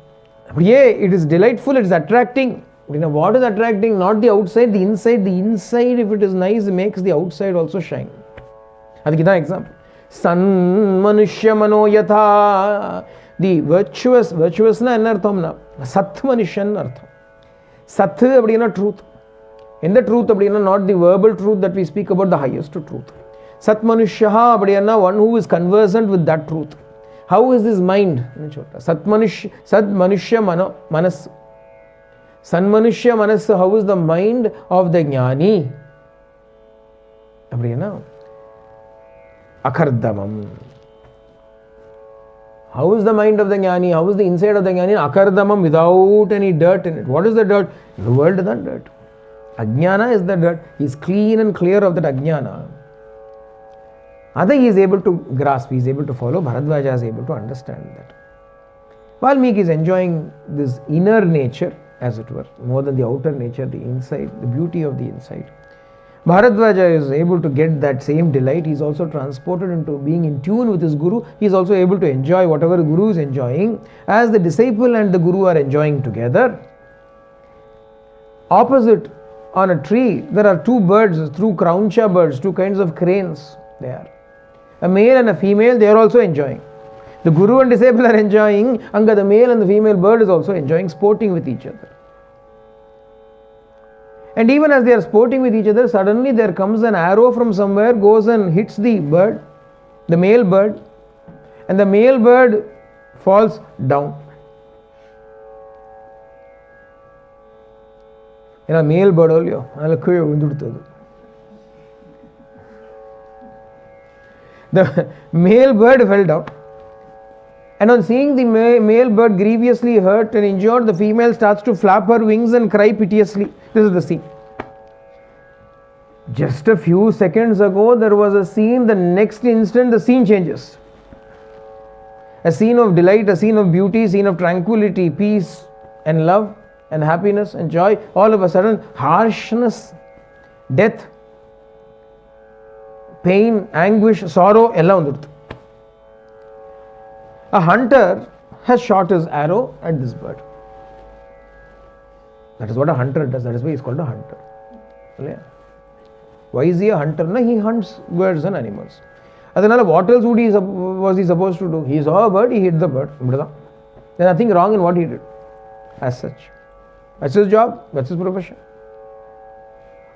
it is delightful, it is attracting. What is attracting? Not the outside, the inside. The inside, if it is nice, makes the outside also shine. That's an example. San manushya mano yatha. The virtuous na enna artham? Sat manushan artham. Sat abdina truth. In the truth abdina, not the verbal truth that we speak about, the highest truth. Sat manushyaha abdina, one who is conversant with that truth. How is his mind? Sat manushya manas. Sanmanushya manas, how is the mind of the jnani? Akardamam. How is the mind of the jnani? How is the inside of the jnani? Akardamam, without any dirt in it. What is the dirt? The world is not dirt. Ajnana is the dirt. He is clean and clear of that ajnana. Other he is able to grasp, he is able to follow. Bharadvaja is able to understand that. Valmiki is enjoying this inner nature, as it were, more than the outer nature, the inside, the beauty of the inside. Bharadwaja is able to get that same delight. He is also transported into being in tune with his Guru. He is also able to enjoy whatever the Guru is enjoying, as the disciple and the Guru are enjoying together. Opposite, on a tree, there are two birds, two crauncha birds, two kinds of cranes there. A male and a female, they are also enjoying. The Guru and disciple are enjoying, and the male and the female bird is also enjoying, sporting with each other. And even as they are sporting with each other, suddenly there comes an arrow from somewhere, goes and hits the bird, the male bird, and the male bird falls down. Male bird the male bird fell down. And on seeing the male bird grievously hurt and injured, the female starts to flap her wings and cry piteously. This is the scene. Just a few seconds ago, there was a scene. The next instant, the scene changes. A scene of delight, a scene of beauty, a scene of tranquility, peace and love and happiness and joy. All of a sudden, harshness, death, pain, anguish, sorrow, ella undurthu. A hunter has shot his arrow at this bird. That is what a hunter does. That is why he is called a hunter. Why is he a hunter? No, he hunts birds and animals. Adanala, what else was he supposed to do? He saw a bird, he hit the bird. There's nothing wrong in what he did as such. That's his job, that's his profession.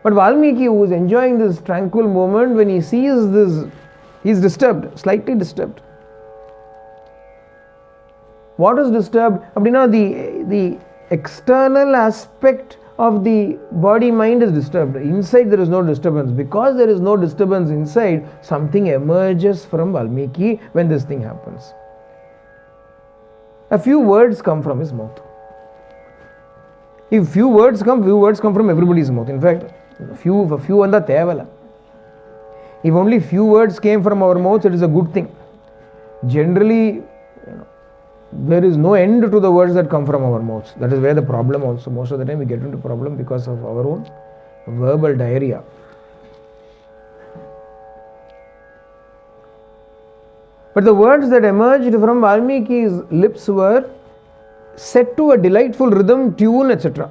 But Valmiki, who is enjoying this tranquil moment, when he sees this, he is disturbed, slightly disturbed. What is disturbed? The external aspect of the body mind is disturbed. Inside there is no disturbance. Because there is no disturbance inside, something emerges from Valmiki when this thing happens. A few words come from his mouth. If few words come from everybody's mouth. In fact, few and the tevala. If only few words came from our mouth, it is a good thing. Generally, there is no end to the words that come from our mouths. That is where the problem also. Most of the time we get into problem because of our own verbal diarrhea. But the words that emerged from Valmiki's lips were set to a delightful rhythm, tune, etc.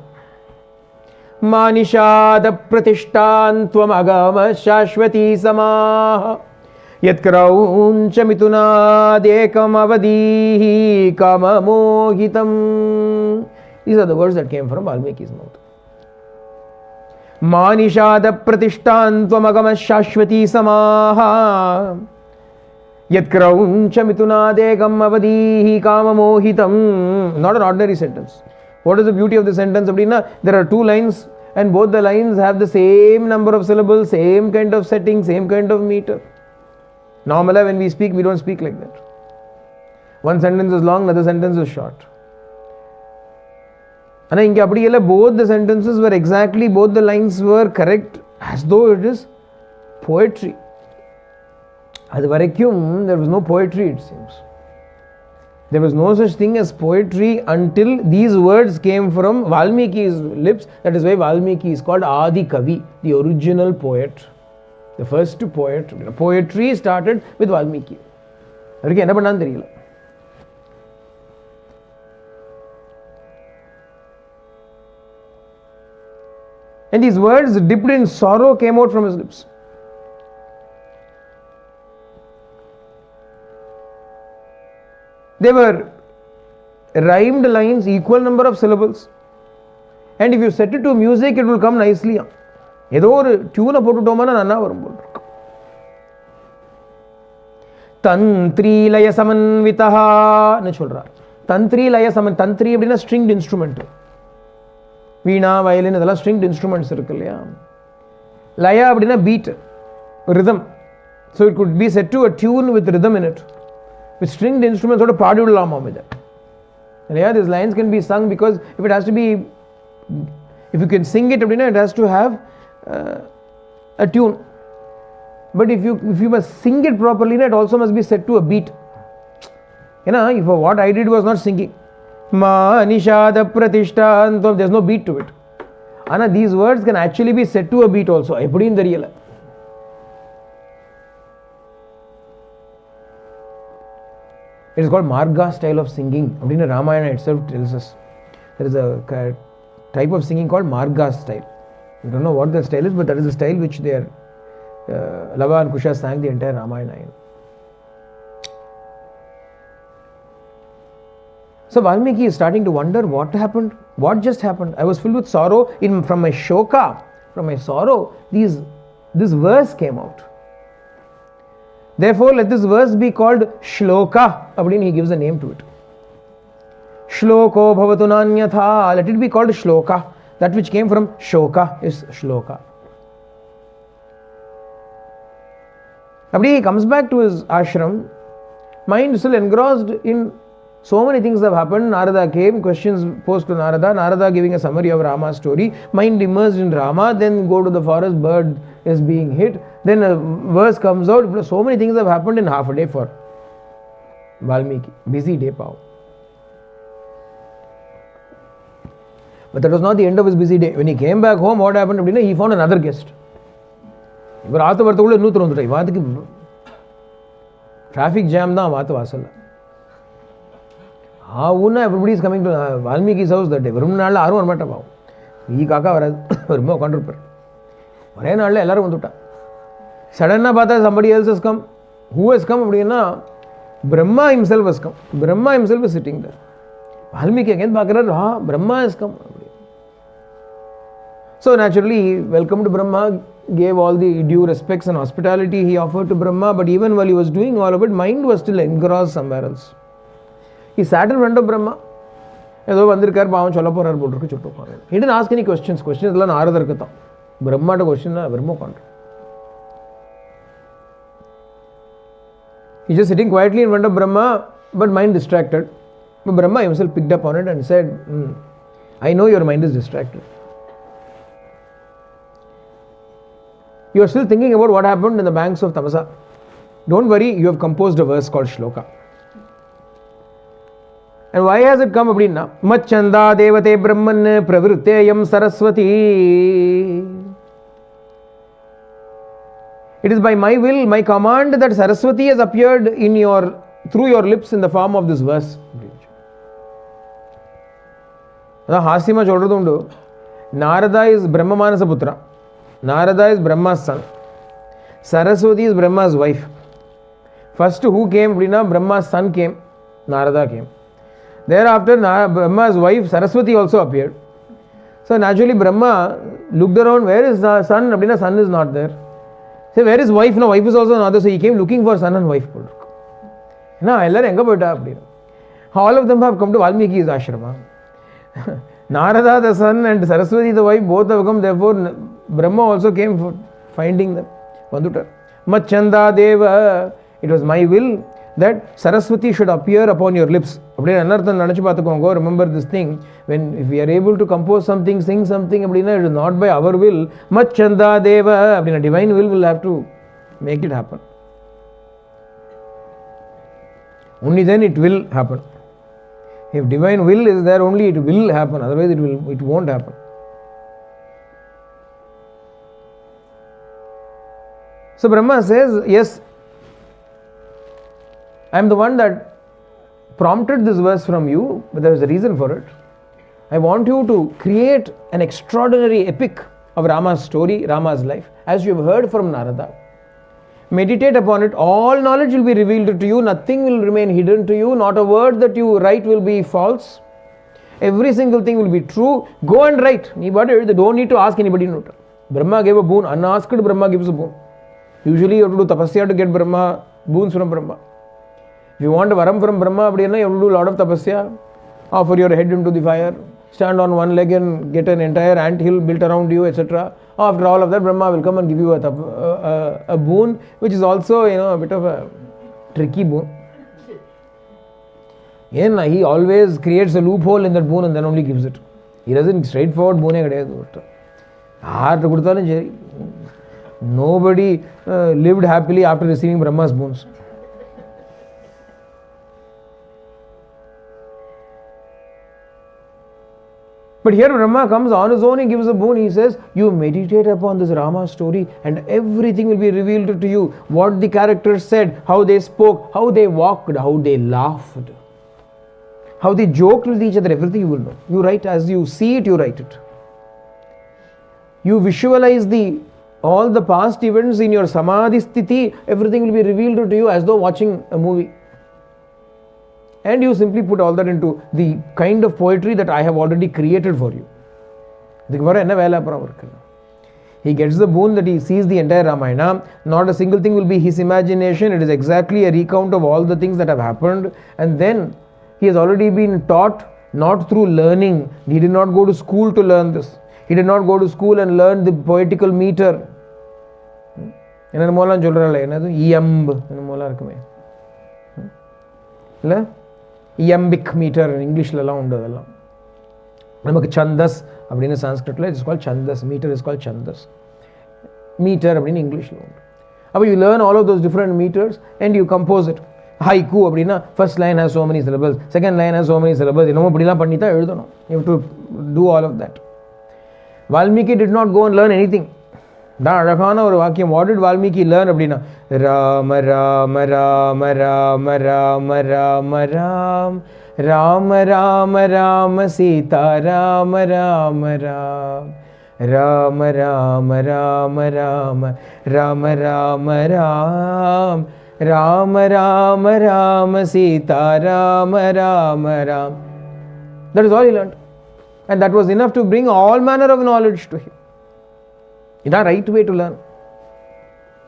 Manishada pratishtan tvam agama shashvati samaha Yatkrauncha mitunadekam avadihi kama mohitam. These are the words that came from Valmiki's mouth. Manishada pratishtan tvamagama shashvati samaha Yatkrauncha mitunadekam avadihi kama mohitam. Not an ordinary sentence. What is the beauty of the sentence? There are two lines and both the lines have the same number of syllables, same kind of setting, same kind of meter. Normally when we speak, we don't speak like that. One sentence is long, another sentence is short. And both the sentences were exactly, both the lines were correct, as though it is poetry. There was no poetry, it seems. There was no such thing as poetry until these words came from Valmiki's lips. That is why Valmiki is called Adi Kavi, the original poet. The first poet. Poetry started with Valmiki. And these words dipped in sorrow came out from his lips. They were rhymed lines, equal number of syllables. And if you set it to music, it will come nicely. ஏதோ ஒரு டியூனை போட்டுட்டோம்னா நல்லா வரும் போல் இருக்கு. தந்திரி லய சமன்விதஹான்னு சொல்றார். தந்திரி லய சமன், தந்திரி அப்படின்னா ஸ்ட்ரிங்ட் இன்ஸ்ட்ருமெண்ட். வீணா, வயலின் இதெல்லாம் ஸ்ட்ரிங்ட் இன்ஸ்ட்ருமெண்ட்ஸ் இருக்கு இல்லையா. லயா அப்படின்னா beat, rhythm. So it could be set to a tune with rhythm in it. With stringed இன்ஸ்ட்ருமெண்ட்ஸோட பாடி விடலாமாம் இதை இல்லையா. This lines can be sung because if it has to be, if you can sing it அப்படின்னா it has to have a tune. But if you must sing it properly, it also must be set to a beat. If what I did was not singing, Ma nishada pratishtantam. There's no beat to it. Anna, these words can actually be set to a beat also. Eppadi in the real. It is called Marga style of singing. Abdina Ramayana itself tells us. There is a type of singing called Marga style. We don't know what the style is, but that is the style which they are, Lava and Kusha sang the entire Ramayana in. So Valmiki is starting to wonder what happened, what just happened. I was filled with sorrow. From my shoka, from my sorrow, this verse came out. Therefore, let this verse be called Shloka. Abdin, he gives a name to it. Shloko bhavatu nanyatha. Let it be called Shloka. That which came from Shoka is Shloka. Abdi, he comes back to his ashram, mind still engrossed in so many things that have happened. Narada came, questions posed to Narada. Narada giving a summary of Rama's story. Mind immersed in Rama. Then go to the forest, bird is being hit. Then a verse comes out. So many things have happened in half a day for Valmiki. Busy day, Pao. But that was not the end of his busy day. When he came back home, what happened? He found another guest. Traffic jam da vaata vasalla. Everybody is coming to Valmiki's house that day. Varum naalla aarum varamatta paavo. Ee kaka varadu. Varumma ukkandrupar. Vare naalla ellarum vandutta. Suddenly paatha somebody else has come. Who has come appadina? Brahma himself has come. Brahma himself is sitting there. Valmiki again paakrar, Brahma has come. So naturally he welcomed Brahma, gave all the due respects and hospitality he offered to Brahma, but even while he was doing all of it, mind was still engrossed somewhere else. He sat in front of Brahma. He didn't ask any questions. Questions all Narada kata. Brahma to question na Brahma can't. He's just sitting quietly in front of Brahma, but mind distracted. But Brahma himself picked up on it and said, I know your mind is distracted. You are still thinking about what happened in the banks of Tamasa. Don't worry, you have composed a verse called Shloka. And why has it come abdinna? Machanda devate brahman pravritteyam saraswati. It is by my will, my command that Saraswati has appeared through your lips in the form of this verse. Hasima Chodradundu. Narada is Brahma Manasa Putra. Narada is Brahma's son. Saraswati is Brahma's wife. First who came? Brahma's son came. Narada came. Thereafter Brahma's wife Saraswati also appeared. So naturally Brahma looked around, where is the son? Son is not there. Say, where is wife? No, wife is also not there. So he came looking for son and wife. All of them have come to Valmiki's ashrama. Narada the son and Saraswati the wife both have come. Therefore Brahma also came for finding them. Machanda Deva. It was my will that Saraswati should appear upon your lips. Remember this thing. If we are able to compose something, sing something, it is not by our will. Machanda Deva. Divine will have to make it happen. Only then it will happen. If divine will is there, only it will happen. Otherwise it won't happen. So Brahma says, yes, I am the one that prompted this verse from you, but there is a reason for it. I want you to create an extraordinary epic of Rama's story, Rama's life, as you have heard from Narada. Meditate upon it. All knowledge will be revealed to you. Nothing will remain hidden to you. Not a word that you write will be false. Every single thing will be true. Go and write. They don't need to ask anybody. Brahma gave a boon. Unasked Brahma gives a boon. Usually you have to do tapasya to get Brahma, boons from Brahma. If you want a varam from Brahma, you have to do a lot of tapasya. Offer your head into the fire. Stand on one leg and get an entire ant hill built around you, etc. After all of that, Brahma will come and give you a boon, which is also, a bit of a tricky boon. He always creates a loophole in that boon and then only gives it. He doesn't straightforward boon. Nobody lived happily after receiving Brahma's boons. But here Brahma comes on his own, he gives a boon, he says, you meditate upon this Rama story and everything will be revealed to you. What the characters said, how they spoke, how they walked, how they laughed, how they joked with each other, everything you will know. You write, as you see it, you write it. You visualize all the past events in your samadhi sthiti, everything will be revealed to you as though watching a movie. And you simply put all that into the kind of poetry that I have already created for you. He gets the boon that he sees the entire Ramayana. Not a single thing will be his imagination. It is exactly a recount of all the things that have happened. And then he has already been taught, not through learning. He did not go to school to learn this. He did not go to school and learn the poetical meter. Iambic meter in English la undu adella namakku chandas appadina Sanskrit la it's called chandas, meter is called chandas, meter appadina English la undu. Appo you learn all of those different meters and you compose it. Haiku appadina first line has so many syllables, second line has so many syllables, enamo appadila panni tha eludano. You have to do all of that. Valmiki did not go and learn anything. தான் அழகான ஒரு வாக்கியம். What did Valmiki learn அப்படின்னா, Rama Rama Rama Rama Rama Rama Ram Rama Rama Rama Sita Rama Rama Ram Rama Rama Rama Rama Rama Rama Ram Rama Rama Rama Sita Rama Rama Ram. That is all he learned. And that was enough to bring all manner of knowledge to him. Is that the right way to learn?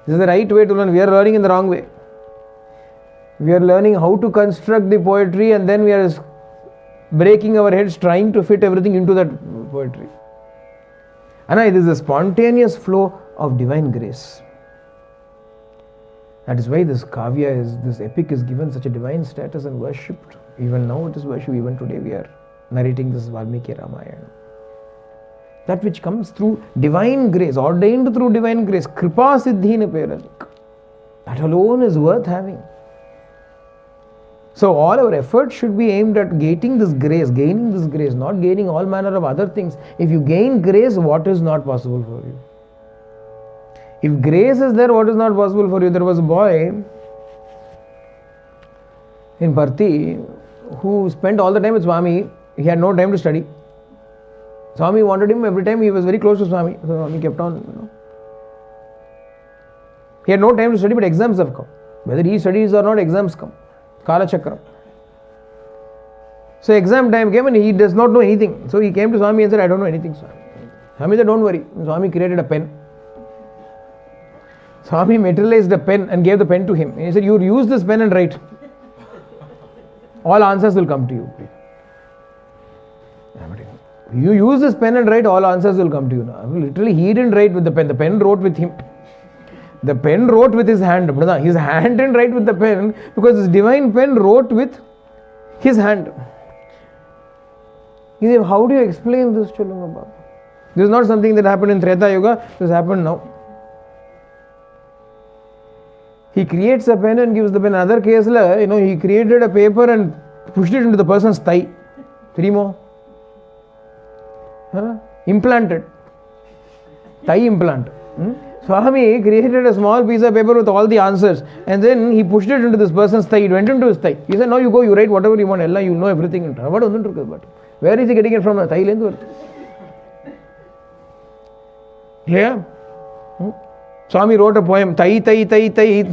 This is the right way to learn. We are learning in the wrong way. We are learning how to construct the poetry and then we are breaking our heads trying to fit everything into that poetry. And it is a spontaneous flow of divine grace. That is why this epic is given such a divine status and worshipped. Even now it is worshipped. Even today we are narrating this Valmiki Ramayana. That which comes through divine grace, ordained through divine grace, kripa siddhina peranik. That alone is worth having. So all our efforts should be aimed at gaining this grace, not gaining all manner of other things. If you gain grace, what is not possible for you? If grace is there, what is not possible for you? There was a boy in Bharti who spent all the time with Swami. He had no time to study. Swami wanted him every time. He was very close to Swami. So Swami kept on, He had no time to study, but exams have come. Whether he studies or not, exams come. Kala Chakra. So exam time came and he does not know anything. So he came to Swami and said, I don't know anything, Swami. Swami said, don't worry. Swami created a pen. Swami materialized a pen and gave the pen to him. He said, you use this pen and write. All answers will come to you. You use this pen and write, all answers will come to you. Literally, he didn't write with the pen. The pen wrote with him. The pen wrote with his hand. His hand didn't write with the pen because this divine pen wrote with his hand. He said, how do you explain this, Chalunga Baba? This is not something that happened in Treta Yuga. This happened now. He creates a pen and gives the pen. Another case, he created a paper and pushed it into the person's thigh. 3 more. Implanted. Thigh implant. Swami created a small piece of paper with all the answers and then he pushed it into this person's thigh. It went into his thigh. He said, now you go, you write whatever you want. You know everything. Where is he getting it from? Thailand. Yeah. Swami wrote a poem. Tai tai tai tai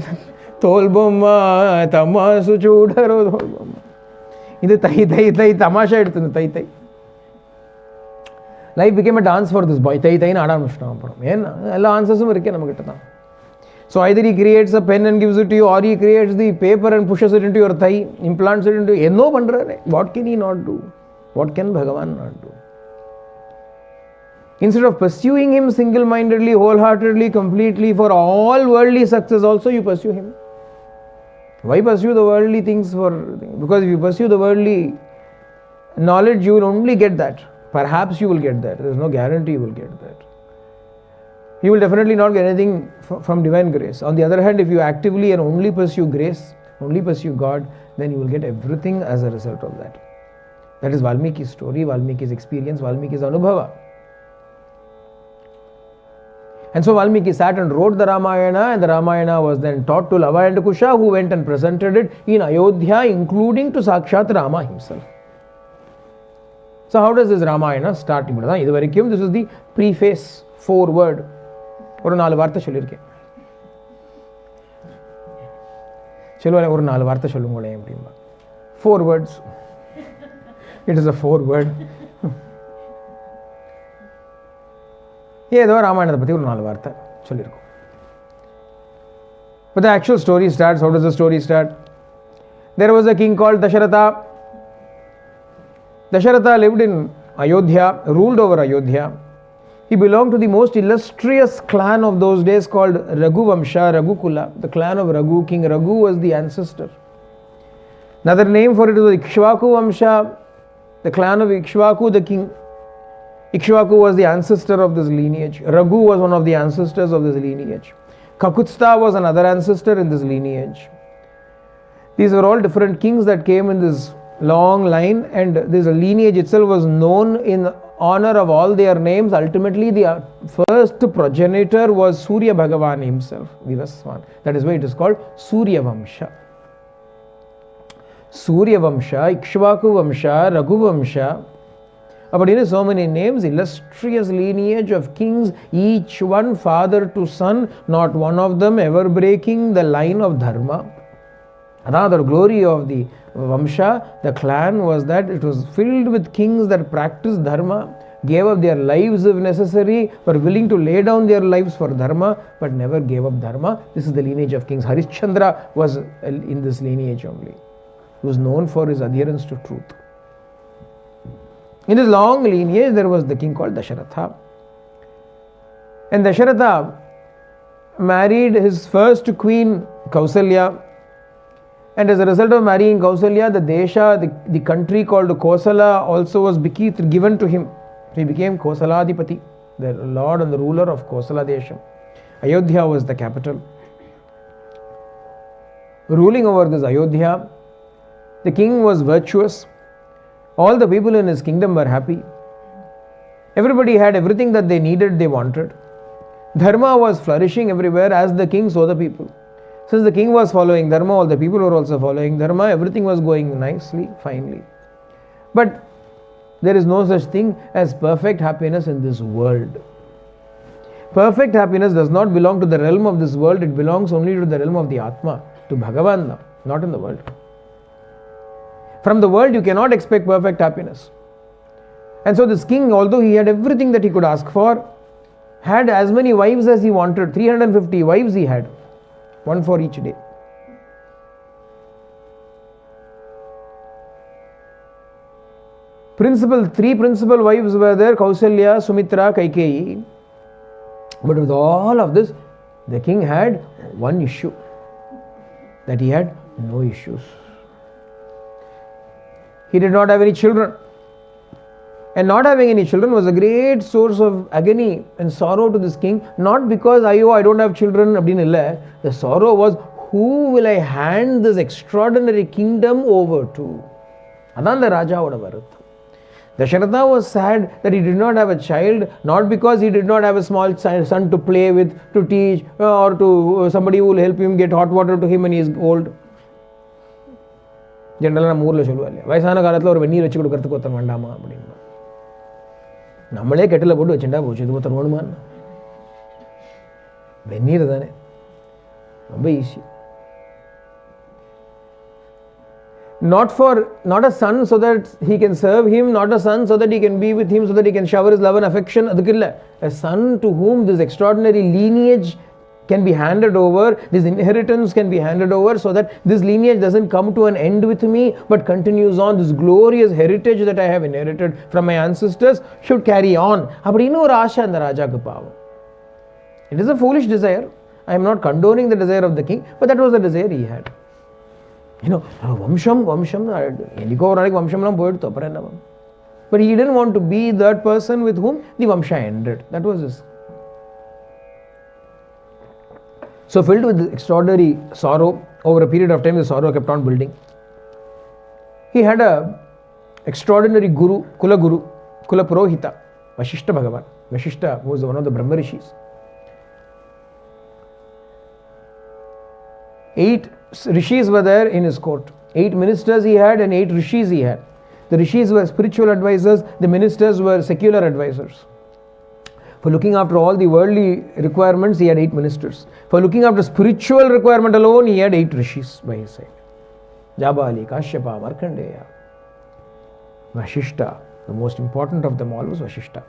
tolbomma tamasu chudaro tolbomma. This tai tai tai tamasha eduthundi tai tai. Life became a dance for this boy. Tai tai na adan mushtam. All answers are there. So either he creates a pen and gives it to you, or he creates the paper and pushes it into your thigh, implants it into you. What can he not do? What can Bhagavan not do? Instead of pursuing him single-mindedly, wholeheartedly, completely for all worldly success, also you pursue him. Why pursue the worldly things for? Because if you pursue the worldly knowledge, you will only get that. Perhaps you will get that. There is no guarantee you will get that. You will definitely not get anything from divine grace. On the other hand, if you actively and only pursue grace, only pursue God, then you will get everything as a result of that. That is Valmiki's story, Valmiki's experience, Valmiki's Anubhava. And so Valmiki sat and wrote the Ramayana, and the Ramayana was then taught to Lava and Kusha, who went and presented it in Ayodhya, including to Sakshat Rama himself. So how does this Ramayana start? This is the preface, foreword. ஒரு 4 வார்த்தை சொல்லியிருக்கேன். சொல்லுவாங்க ஒரு 4 வார்த்தை சொல்லுங்களேன் அப்படின்பா. 4 words. It is a foreword. ஏதோ ராமாயணத்தை பற்றி ஒரு 4 வார்த்தை சொல்லியிருக்கோம். But the actual story starts. How does the story start? There was a king called Dasharatha. Dasharatha lived in Ayodhya, ruled over Ayodhya. He belonged to the most illustrious clan of those days called Raghuvamsha, Raghukula. The clan of Raghu. King Raghu was the ancestor. Another name for it was Ikshvaku Vamsha, the clan of Ikshvaku, the king. Ikshvaku was the ancestor of this lineage. Raghu was one of the ancestors of this lineage. Kakutstha was another ancestor in this lineage. These were all different kings that came in this long line, and this lineage itself was known in honor of all their names. Ultimately, the first progenitor was Surya Bhagavan himself, Vivaswan. That is why it is called Surya Vamsha. Surya Vamsha, Ikshvaku Vamsha, Raghu Vamsha. But so many names, illustrious lineage of kings, each one father to son, not one of them ever breaking the line of dharma. Another glory of the Vamsha, the clan, was that it was filled with kings that practiced dharma, gave up their lives if necessary, were willing to lay down their lives for dharma, but never gave up dharma. This is the lineage of kings. Harishchandra was in this lineage only. He was known for his adherence to truth. In this long lineage, there was the king called Dasharatha. And Dasharatha married his first queen, Kausalya. And as a result of marrying Kausalya, the Desha, the country called Kosala, also was given to him. So he became Kosaladipati, the lord and the ruler of Kosala Desha. Ayodhya was the capital. Ruling over this Ayodhya, the king was virtuous. All the people in his kingdom were happy. Everybody had everything that they needed, they wanted. Dharma was flourishing everywhere, as the king, so the people. Since the king was following dharma, all the people were also following dharma. Everything was going nicely, finely. But there is no such thing as perfect happiness in this world. Perfect happiness does not belong to the realm of this world. It belongs only to the realm of the Atma, to Bhagavan, not in the world. From the world, you cannot expect perfect happiness. And so this king, although he had everything that he could ask for, had as many wives as he wanted. 350 wives he had, one for each day. Three principal wives were there: Kausalya, Sumitra, Kaikeyi. But with all of this, the king had one issue, that he had no issues. He did not have any children. And not having any children was a great source of agony and sorrow to this king. Not because, I don't have children. The sorrow was, who will I hand this extraordinary kingdom over to? Adan the Raja oda varutha. Dasharatha was sad that he did not have a child, not because he did not have a small son to play with, to teach, or to somebody who will help him get hot water to him when he is old. ஜென்ரலாக நம்ம ஊரில் சொல்லுவா இல்லையா, வயசான காலத்தில் ஒரு வெந்நீர் வச்சு கொடுக்கறதுக்கு ஒருத்தன் வேண்டாமா அப்படின்னா. நம்மளே கெட்டில் போட்டு வச்சுட்டா போச்சு, இது ஒருத்தர் வேணுமா? வெந்நீர் தானே, ரொம்ப easy. Not a son so that he can serve him, not a son so that he can be with him, so that he can shower his love and affection. அதுக்கு இல்லை, a son to whom this extraordinary lineage can be handed over, this inheritance can be handed over, so that this lineage doesn't come to an end with me, but continues on. This glorious heritage that I have inherited from my ancestors should carry on. அப்படின்னு ஒரு ஆசை அந்த ராஜாக்கு பாவம். It is a foolish desire. I am not condoning the desire of the king, but that was the desire he had. வம்சம் என்னைக்கோ ஒரு நாளைக்கு வம்சம்லாம் போயிடுத்து, அப்புறம் என்ன? But he didn't want to be that person with whom the Vamsha ended. That was his. So filled with extraordinary sorrow, over a period of time the sorrow kept on building. He had a extraordinary Guru, Kula Purohita, Vashishta Bhagavan. Vashishta was one of the Brahma Rishis. 8 rishis were there in his court. 8 ministers he had and 8 rishis he had. The rishis were spiritual advisors, the ministers were secular advisors. For looking after all the worldly requirements, he had 8 ministers. For looking after spiritual requirement alone, he had 8 rishis by his side. Jabali, Kashyapa, Markandeya. Vashishta, the most important of them all was Vashishta.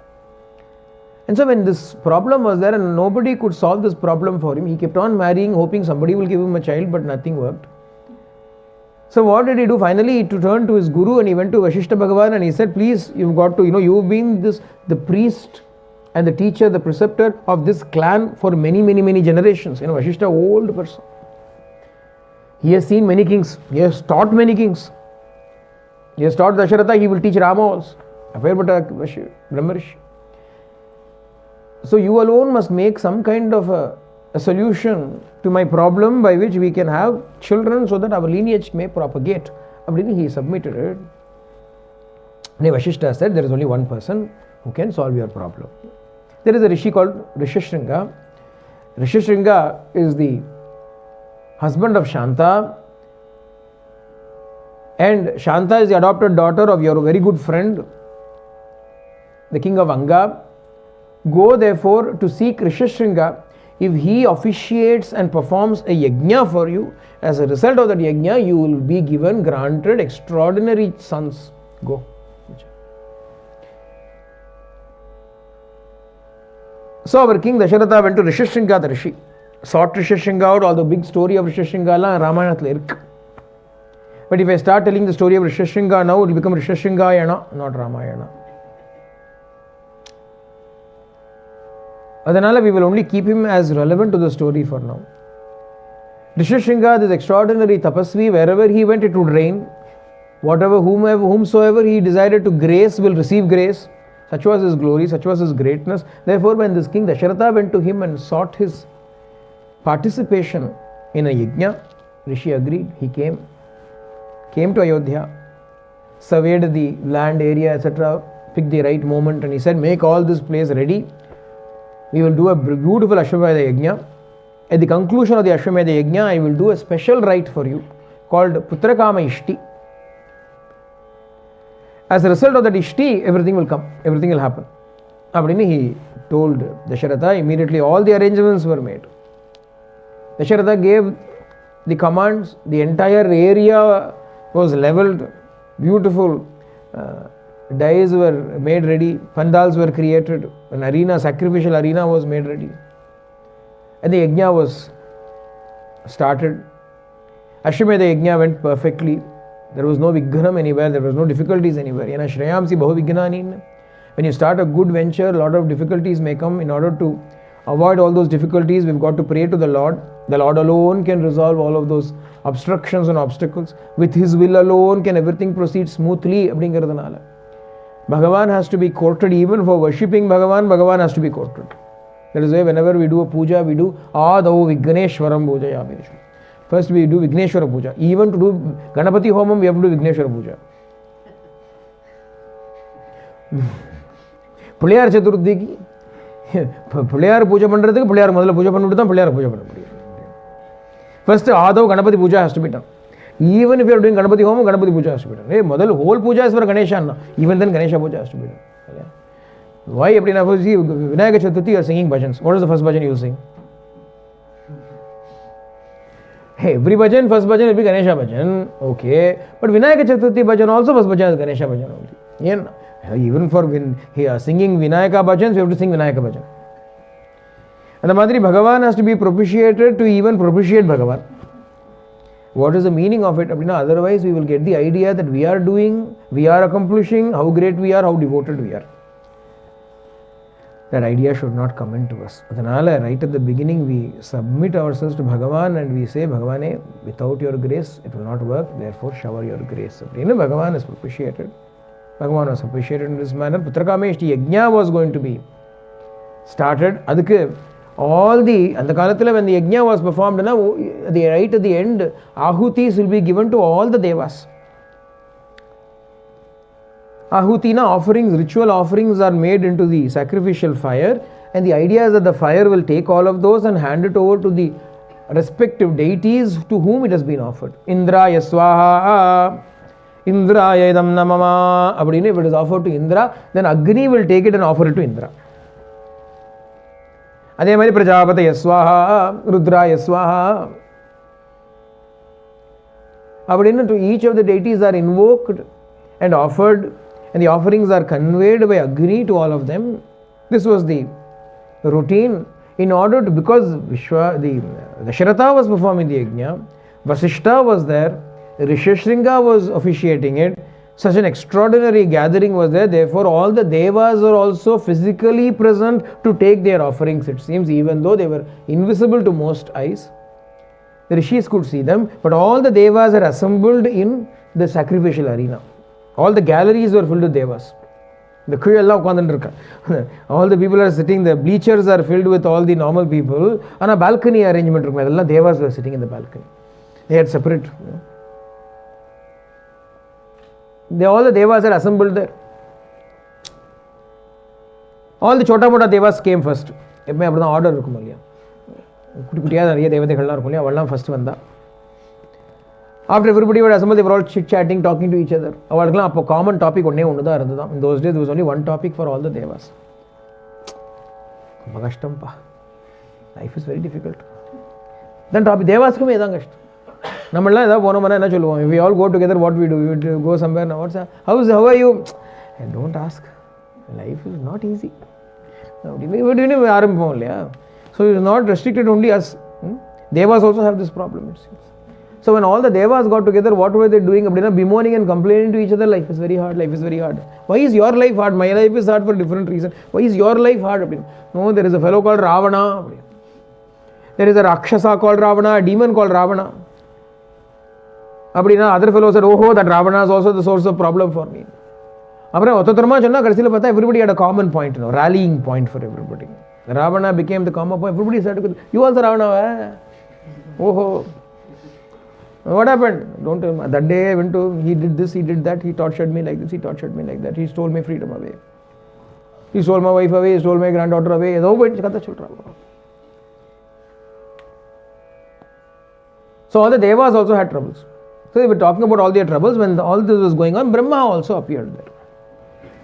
And so when this problem was there and nobody could solve this problem for him, he kept on marrying, hoping somebody will give him a child, but nothing worked. So what did he do? Finally, he turned to his guru and he went to Vashishta Bhagavan and he said, please, you've got to, you've been the priest and the teacher, the preceptor of this clan for many generations. Vashishta, old person. He has seen many kings. He has taught many kings. He has taught Dasharatha, he will teach Rama also. Affair but a Brahma Rishi. So you alone must make some kind of a solution to my problem by which we can have children so that our lineage may propagate. He submitted it. Vashishta said, there is only one person who can solve your problem. There is a rishi called Rishishringa. Rishishringa is the husband of Shanta, and Shanta is the adopted daughter of your very good friend, the king of Anga. Go therefore to seek Rishishringa. If he officiates and performs a yajna for you, as a result of that yajna, you will be granted extraordinary sons. Go. So our king Dasharatha went to Rishishringa the rishi, sought Rishishringa out. All the big story of Rishishringa la Ramayana. But if I start telling the story of Rishishringa now, it will become Rishishringayana, not Ramayana. Adanala, we will only keep him as relevant to the story for now. Rishishringa, this extraordinary tapasvi, wherever he went it would rain. Whomsoever he decided to grace will receive grace. Such was his glory, such was his greatness. Therefore, when this king Dasharatha went to him and sought his participation in a yajna, Rishi agreed. He came to Ayodhya, surveyed the land area, etc., picked the right moment, and he said, make all this place ready. We will do a beautiful Ashwamedha Yajna. At the conclusion of the Ashwamedha Yajna, I will do a special rite for you called Putrakama Ishti. As a result of that Ishti, everything will come, everything will happen. He told Dasharatha, immediately all the arrangements were made. Dasharatha gave the commands, the entire area was leveled, beautiful dais were made ready, pandals were created, an arena, sacrificial arena was made ready. And the yajna was started. Ashwamedha yajna went perfectly. There was no vighanam anywhere, there was no difficulties anywhere. Shreyamsi bahu vighnani. When you start a good venture, a lot of difficulties may come. In order to avoid all those difficulties, we've got to pray to the Lord. The Lord alone can resolve all of those obstructions and obstacles. With His will alone can everything proceed smoothly. Bhagavan has to be courted. Even for worshipping Bhagavan has to be courted. That is why whenever we do a puja, we do Adau Vigneshwaram Pujayameshu. First we do Vigneshwara Puja. Even to do Ganapati Homam, we have to do Vigneshwara Puja. Puliyar Chaturthi Puliyar Puja Pandradhukku Puliyar Madala Puja Pandudam Puliyar Puja Pandradhukku. First Adau Ganapati Puja has to be done. Even if you are doing Ganapati Homam, Ganapati Puja has to be done. Hey, Madal whole puja is for Ganesha. Even then Ganesha Puja has to be done. Why? Vinayaka Chaturthi you are singing bhajans. What is the first bhajan you sing? Hey, every bhajan, first bhajan will be Ganesha bhajan. Okay. But Vinayaka Chaturthi bhajan also first bhajan is Ganesha bhajan only. Even for singing Vinayaka bhajans, you have to sing Vinayaka bhajan. And the Madri Bhagavan has to be propitiated to even propitiate Bhagavan. What is the meaning of it? Otherwise, we will get the idea that we are doing, we are accomplishing, how great we are, how devoted we are. That idea should not come into us. Right at the beginning, we submit ourselves to Bhagavan and we say, Bhagavane, without your grace, it will not work, therefore shower your grace. Bhagavan is propitiated. Bhagavan was appreciated in this manner. Putrakameshti Yajna was going to be started. All the, and the Kalatila, when the Yajna was performed, right at the end, Ahutis will be given to all the Devas. Ahutina offerings, ritual offerings are made into the sacrificial fire, and the idea is that the fire will take all of those and hand it over to the respective deities to whom it has been offered. Indraya Swaha, Indraya Idam Namama. If it is offered to Indra, then Agni will take it and offer it to Indra. அதே மாதிரி பிரஜாபதி யஸ்வாஹா, ருத்ரா யஸ்வாஹா அப்படின்னு to each of the deities are invoked and offered, and the offerings are conveyed by Agni to all of them. This was the routine in order to, because Dasharatha was performing the yajna, Vasishta was there, Rishishringa was officiating it, such an extraordinary gathering was there, therefore all the devas are also physically present to take their offerings, it seems, even though they were invisible to most eyes. The rishis could see them, but all the devas are assembled in the sacrificial arena. All the galleries were filled with devas. The all the people are sitting, the bleachers are filled with all the normal people, and a balcony arrangement, devas were sitting in the balcony. They had separate. All the devas are assembled there. All the chota mota devas came first. Order first. After everybody was assembled, they were all chit-chatting, talking to each other. A common topic. In those days, there was only one topic for all the devas. Life is very difficult. Then topic devas ko if we all go together, what we do? We would go somewhere. How are you? Don't ask. Life is not easy. So it is not restricted only us. Devas also have this problem, it seems. So when all the devas got together, what were they doing? Bemoaning and complaining to each other, life is very hard, life is very hard. Why is your life hard? My life is hard for a different reason. Why is your life hard? No, there is a fellow called Ravana. There is a Rakshasa called Ravana, a demon called Ravana. Other fellow said, oh, that Ravana is also the source of problem for me. Everybody had a common point, rallying point for everybody. Ravana became the common point. Everybody said, you also Ravana, oh. What happened? Don't tell me. That day I went to, he did this, he did that, he tortured me like this, he tortured me like that, he stole my freedom away. He stole my wife away, he stole my granddaughter away. So all the devas also had troubles. So they were talking about all their troubles. When all this was going on, Brahma also appeared there.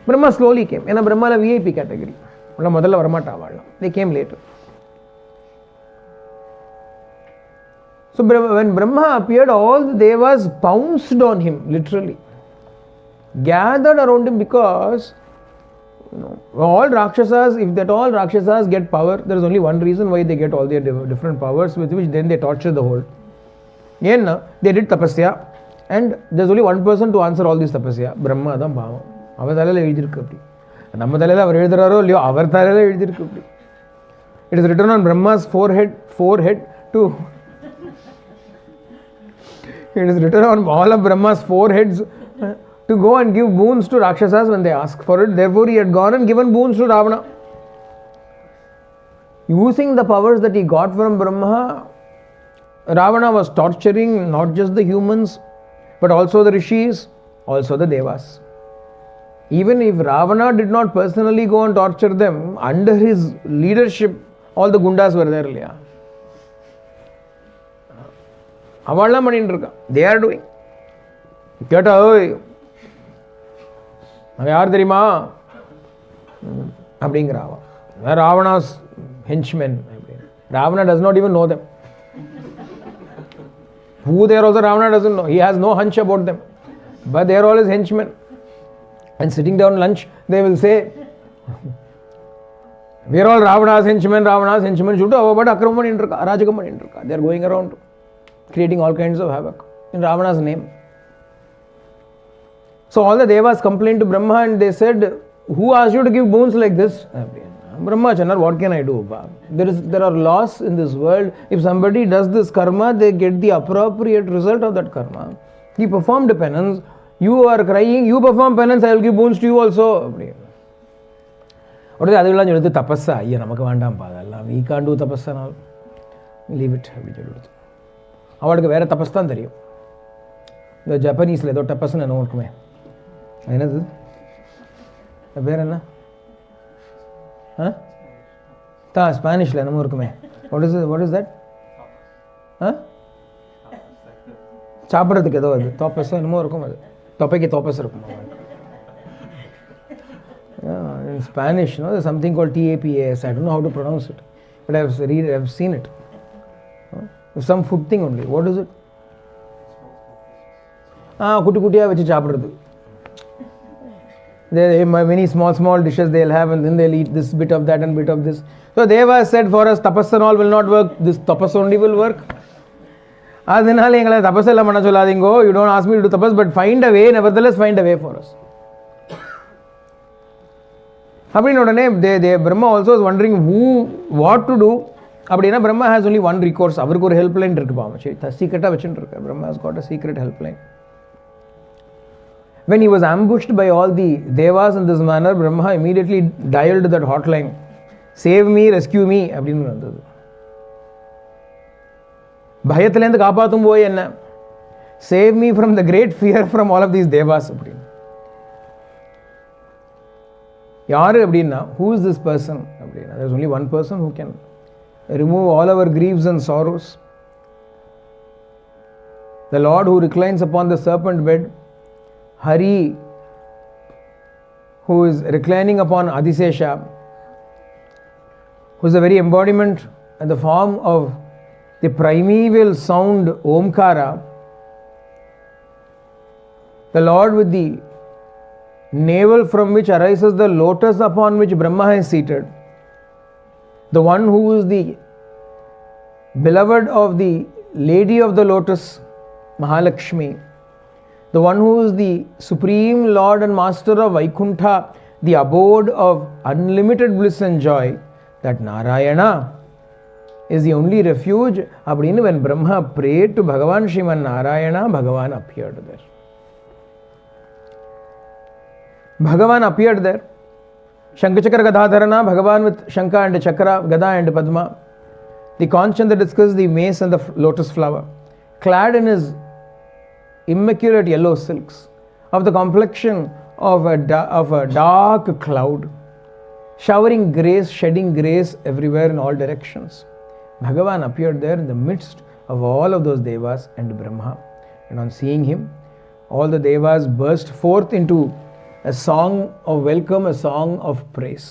Brahma slowly came. Brahma is a VIP category. They came later. So when Brahma appeared, all the devas pounced on him, literally. Gathered around him because all Rakshasas, if that all Rakshasas get power, there is only one reason why they get all their different powers, with which then they torture the whole. They did tapasya, and there's only one person to answer all this tapasya, Brahma. It is written on Brahma's forehead too. It is written on all of Brahma's foreheads to go and give boons to Rakshasas when they ask for it. Therefore, he had gone and given boons to Ravana. Using the powers that he got from Brahma, Ravana was torturing not just the humans, but also the rishis, also the devas. Even if Ravana did not personally go and torture them, under his leadership, all the gundas were there. They are doing. Ravana's henchmen. Ravana does not even know them. Who they are also, Ravana doesn't know. He has no hunch about them. But they are all his henchmen. And sitting down lunch, they will say, we are all Ravana's henchmen, They are going around creating all kinds of havoc in Ravana's name. So all the devas complained to Brahma and they said, who asked you to give boons like this? Brahma, what can I do? There are laws in this world. If somebody does this karma, they get the appropriate result of that karma. He performed penance. You are crying, you perform penance, I will give boons to you also. We can't do tapassa now. Leave it. The Japanese tapassa. பேர் என்ன? ஸ்பானிஷ்ல என்னமோ இருக்குமே. What is that? சாப்பிட்றதுக்கு ஏதோ அது தோப்பஸ் என்னமோ இருக்கும். அது தொப்பைக்கு தோப்பஸ் இருக்கும். In Spanish, there's something called TAPAS. I don't know how to pronounce it, but I've seen it. Some food thing only. What is it? குட்டி குட்டியாக வச்சு சாப்பிட்றது. Many small dishes they'll have, and then they'll eat this bit of that and bit of this. So Deva said for us, tapas and all will not work. This tapas only will work. அதனால எங்களை தபஸ் எல்லாம் பண்ண சொல்லாதீங்கோ. You don't ask me to do tapas, but find a way, nevertheless find a way for us. அப்படின்னு உடனே Brahma also is wondering what to do. அப்படின்னா Brahma has only one recourse. அவருக்கு ஒரு ஹெல்ப் லைன் இருக்குப்பா. சரி, சீக்கிரட்டாக வச்சுட்டு இருக்கார். Brahma has got a secret help line. When he was ambushed by all the devas in this manner, Brahma immediately dialed that hotline. Save me, rescue me அப்படின்னு வந்தது. பயத்திலேருந்து காப்பாற்றும் போய் என்ன, save me from the great fear from all of these devas அப்படின்னு. யாரு அப்படின்னா, who is this person அப்படின்னா, there is only one person who can remove all our griefs and sorrows. The Lord who reclines upon the serpent bed, Hari who is reclining upon Adisesha, who is the very embodiment and the form of the primeval sound Omkara, the Lord with the navel from which arises the lotus upon which Brahma is seated, the one who is the beloved of the lady of the lotus, Mahalakshmi, the one who is the supreme Lord and Master of Vaikuntha, the abode of unlimited bliss and joy, that Narayana is the only refuge. Abdinu, when Brahma prayed to Bhagavan Shriman Narayana, Bhagavan appeared there. Bhagavan appeared there. Shankachakra Gadadharana, Bhagavan with Shanka and Chakra, Gada and Padma. The conch and the discus, the mace and the lotus flower, clad in his immaculate yellow silks, of the complexion of a dark cloud, showering grace, shedding grace everywhere in all directions. Bhagavan appeared there in the midst of all of those devas and Brahma. And on seeing him, all the devas burst forth into a song of welcome, a song of praise.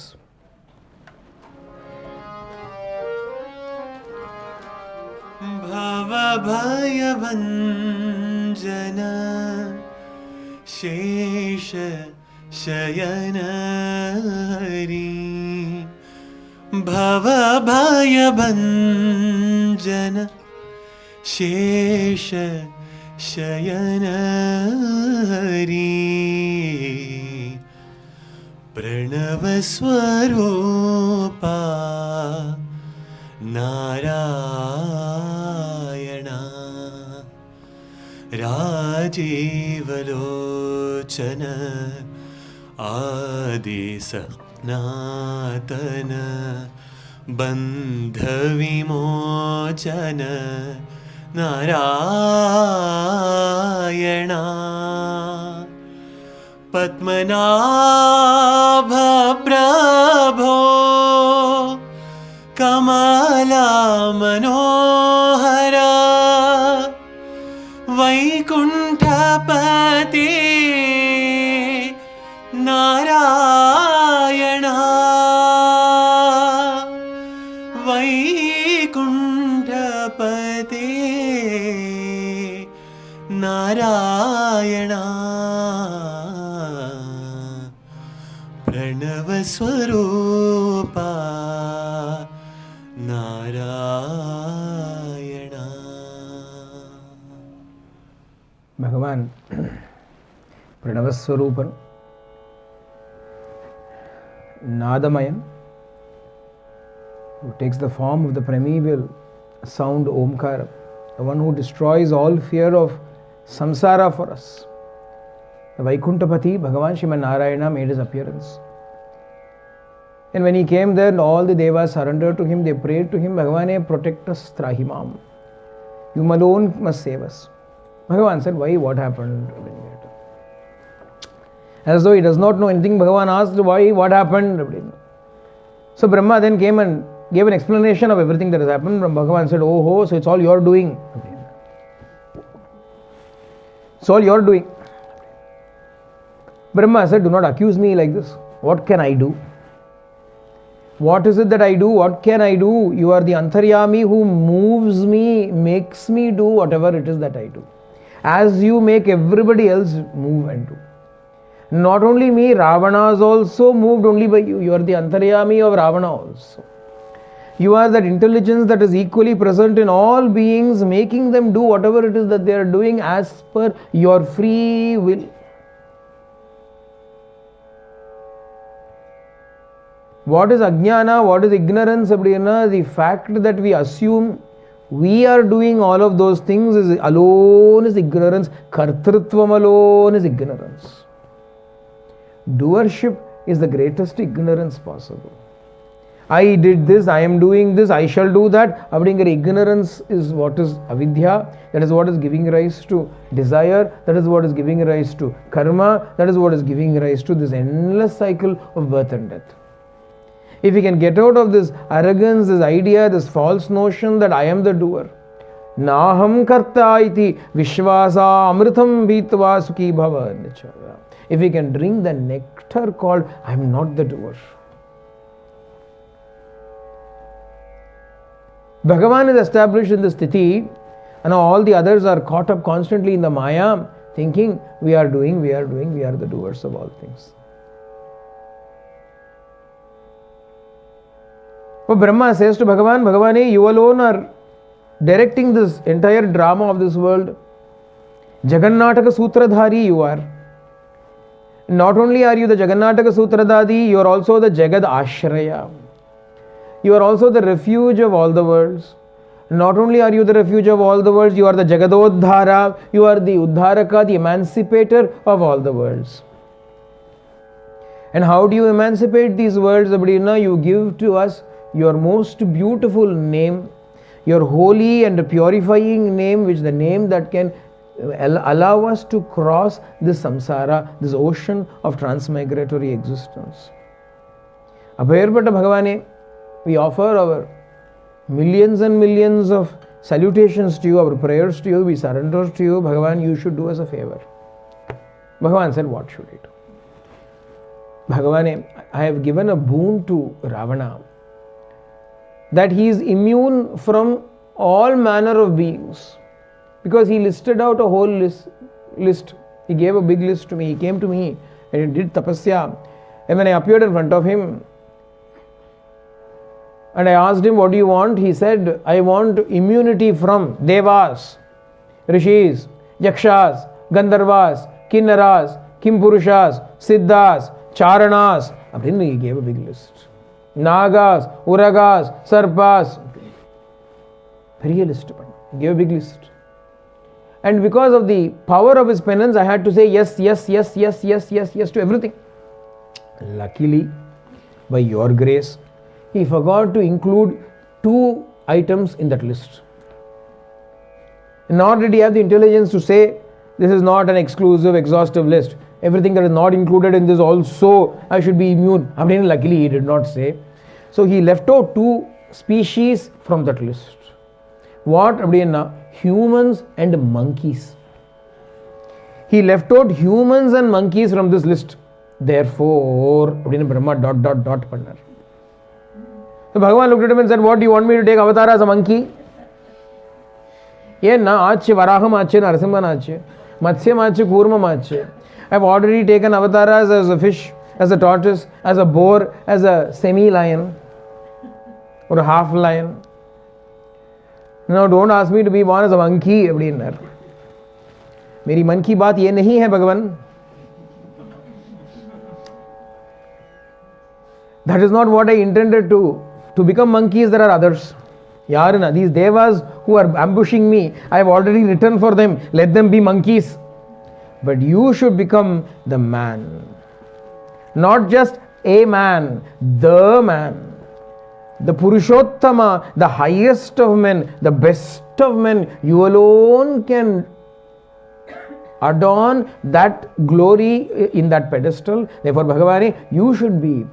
Bhava bhaya vanjana shesha shayanari, Bhava bhaya vanjana shesha shayanari, Pranava swarupa Narayana, Rajivalochana Adisatnatana, Bandhavimochana Narayana, Padmanabha Prabho Kamala Manohara, Vaikuntapati Narayana, Vaikuntapati Narayana, Pranava Swarupa Narayana. Bhagavan Pranavaswarupan, Nadamayan, who takes the form of the primeval sound Omkara, the one who destroys all fear of samsara for us. The Vaikuntapati, Bhagavan Shriman Narayana, made his appearance. And when he came there, all the devas surrendered to him. They prayed to him, Bhagavane, protect us, Trahimam. You alone must save us. Bhagavan said, why? What happened? as though he does not know anything. Bhagavan asked why, what happened. So Brahma then came and gave an explanation of everything that has happened. Bhagavan said, oh ho, so it's all your doing. It's all your doing. Brahma said, do not accuse me like this. What can I do? What is it that I do? What can I do? You are the Antaryami who moves me, makes me do whatever it is that I do. As you make everybody else move and do. Not only me, Ravana is also moved only by you. You are the Antaryami of Ravana also. You are that intelligence that is equally present in all beings, making them do whatever it is that they are doing as per your free will. What is ajnana? What is ignorance? The fact that we assume we are doing all of those things alone is ignorance. Kartrutvam alone is ignorance. Doership is the greatest ignorance possible. I did this, I am doing this, I shall do that. Ignorance is what is avidya, that is what is giving rise to desire, that is what is giving rise to karma, that is what is giving rise to this endless cycle of birth and death. If we can get out of this arrogance, this idea, this false notion that I am the doer, naham karta iti vishvasa amritam bhitva sukhi bhava nichaya. If we can drink the nectar called I am not the doer. Bhagavan is established in the sthiti, and all the others are caught up constantly in the maya, thinking we are the doers of all things. But Brahma says to Bhagavan, Bhagavane, you alone are directing this entire drama of this world. Jagannataka Sutradhari you are. Not only are you the Jagannataka Sutradhari, you are also the Jagad Ashraya. You are also the refuge of all the worlds. Not only are you the refuge of all the worlds, you are the Jagadodhara, you are the Uddharaka, the emancipator of all the worlds. And how do you emancipate these worlds? You give to us your most beautiful name, your holy and purifying name, which is the name that can allow us to cross this samsara, this ocean of transmigratory existence. Abhayarpata Bhagavane, we offer our millions and millions of salutations to you, our prayers to you, we surrender to you. Bhagavan, you should do us a favor. Bhagavan said, what should I do? Bhagavane, I have given a boon to Ravana that he is immune from all manner of beings, because he listed out a whole list. He gave a big list to me. He came to me and he did tapasya. And when I appeared in front of him and I asked him, what do you want? He said, I want immunity from Devas, Rishis, Yakshas, Gandharvas, Kinnaras, Kimpurushas, Siddhas, Charanas. He gave a big list. Nagas, Uragas, Sarpas. Very list. He gave a big list. And because of the power of his penance, I had to say yes to everything. Luckily, by your grace, he forgot to include 2 items in that list. Nor did he have the intelligence to say, this is not an exclusive, exhaustive list. Everything that is not included in this also, I should be immune. Luckily, he did not say. So he left out 2 species from that list. What? Humans and monkeys. He left out humans and monkeys from this list. Therefore, Brahma ... pannar. So Bhagavan looked at him and said, what do you want me to take avatar as a monkey? Ye na ache, Varaham ache, Narasimhan ache, Matsyam ache, Kurmam ache. I have already taken avatars as a fish, as a tortoise, as a boar, as a semi-lion or a half-lion. Now don't ask me to be born as a monkey. मेरी मन की बात ये नहीं है भगवान. That is not what I intended to. To become monkeys, there are others. Yarana, these devas who are ambushing me, I have already written for them. Let them be monkeys. But you should become the man. Not just a man, the man. The Purushottama, the highest of men, the best of men. You alone can adorn that glory in that pedestal. Therefore, Bhagavani, you should be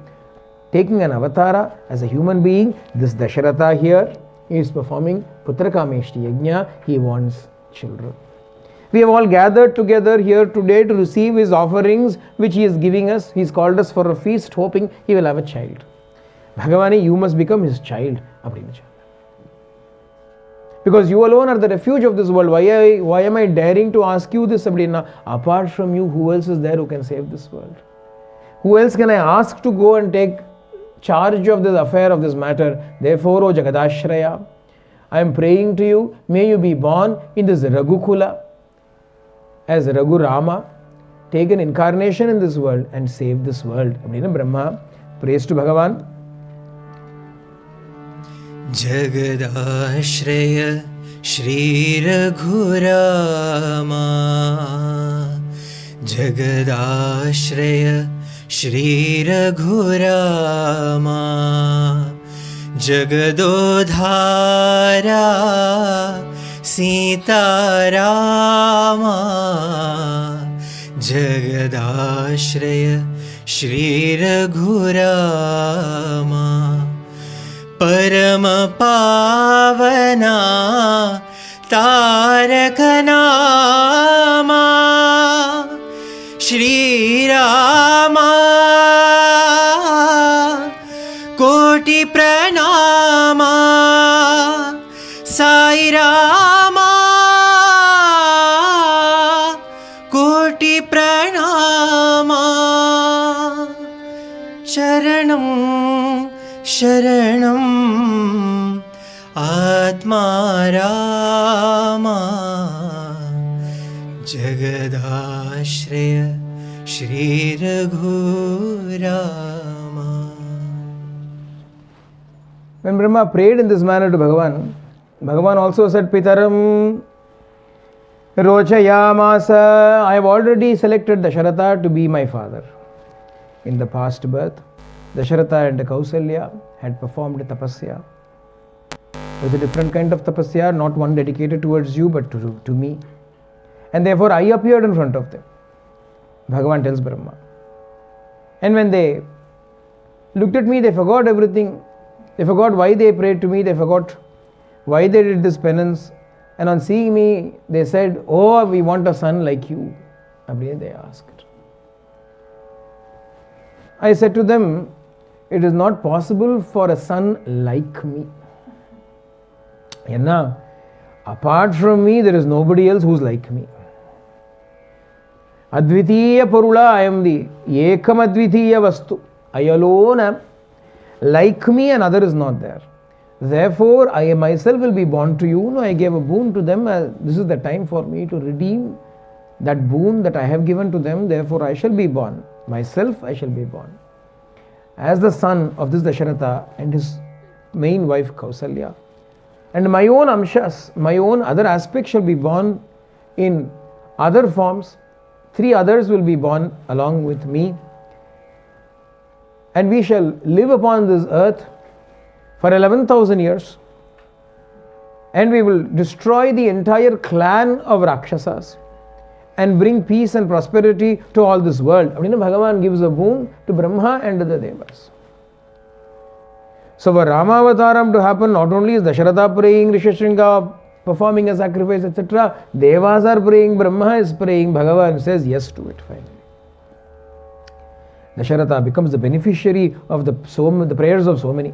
taking an avatara as a human being. This Dasharatha here is performing Putra Kameshti Yajna. He wants children. We have all gathered together here today to receive his offerings which he is giving us. He has called us for a feast, hoping he will have a child. Bhagavani, you must become his child. Because you alone are the refuge of this world. Why am I daring to ask you this? Apart from you, who else is there who can save this world? Who else can I ask to go and take charge of this affair, of this matter? Therefore, O Jagadashraya, I am praying to you, may you be born in this Raghukula as Raghu Rama, take an incarnation in this world and save this world. Brahma prays to Bhagavan. Jagadashraya Shri Raghu Rama, Jagadashraya Shri Raghu Rama, Jagadodhara Sita Rama, Jagadashraya Shri Raghu Rama, Param Pavana Taraka Nama, Shri Rama, Koti Pranama, Sai Rama, Koti Pranama, Sharanam Sharanam Atma Rama, Jagadashraya Shri Raghu Rama. When Brahma prayed in this manner to Bhagavan, Bhagavan also said, Pitaram Rochayamasa, I have already selected Dasharatha to be my father. In the past birth, Dasharatha and Kausalya had performed tapasya. It was a different kind of tapasya, not one dedicated towards you, but to me. And therefore I appeared in front of them. Bhagavan tells Brahma. And when they looked at me, they forgot everything. They forgot why they prayed to me. They forgot why they did this penance. And on seeing me, they said, oh, we want a son like you. They asked. I said to them, it is not possible for a son like me. Apart from me, there is nobody else who is like me. Advitiya Parula, I am the Ekam Advitiya Vastu. I alone am. Like me, another is not there. Therefore, I myself will be born to you. No, I gave a boon to them. This is the time for me to redeem that boon that I have given to them. Therefore, I shall be born. Myself, I shall be born as the son of this Dasharatha and his main wife Kausalya. And my own amshas, my own other aspects shall be born in other forms. 3 others will be born along with me. And we shall live upon this earth for 11,000 years. And we will destroy the entire clan of Rakshasas and bring peace and prosperity to all this world. Bhagavan gives a boon to Brahma and to the Devas. So for Rama Avataram to happen, not only is Dasharatha praying, Rishishringa performing a sacrifice, etc. Devas are praying, Brahma is praying, Bhagavan says yes to it finally. Dasharatha becomes the beneficiary of the prayers of so many.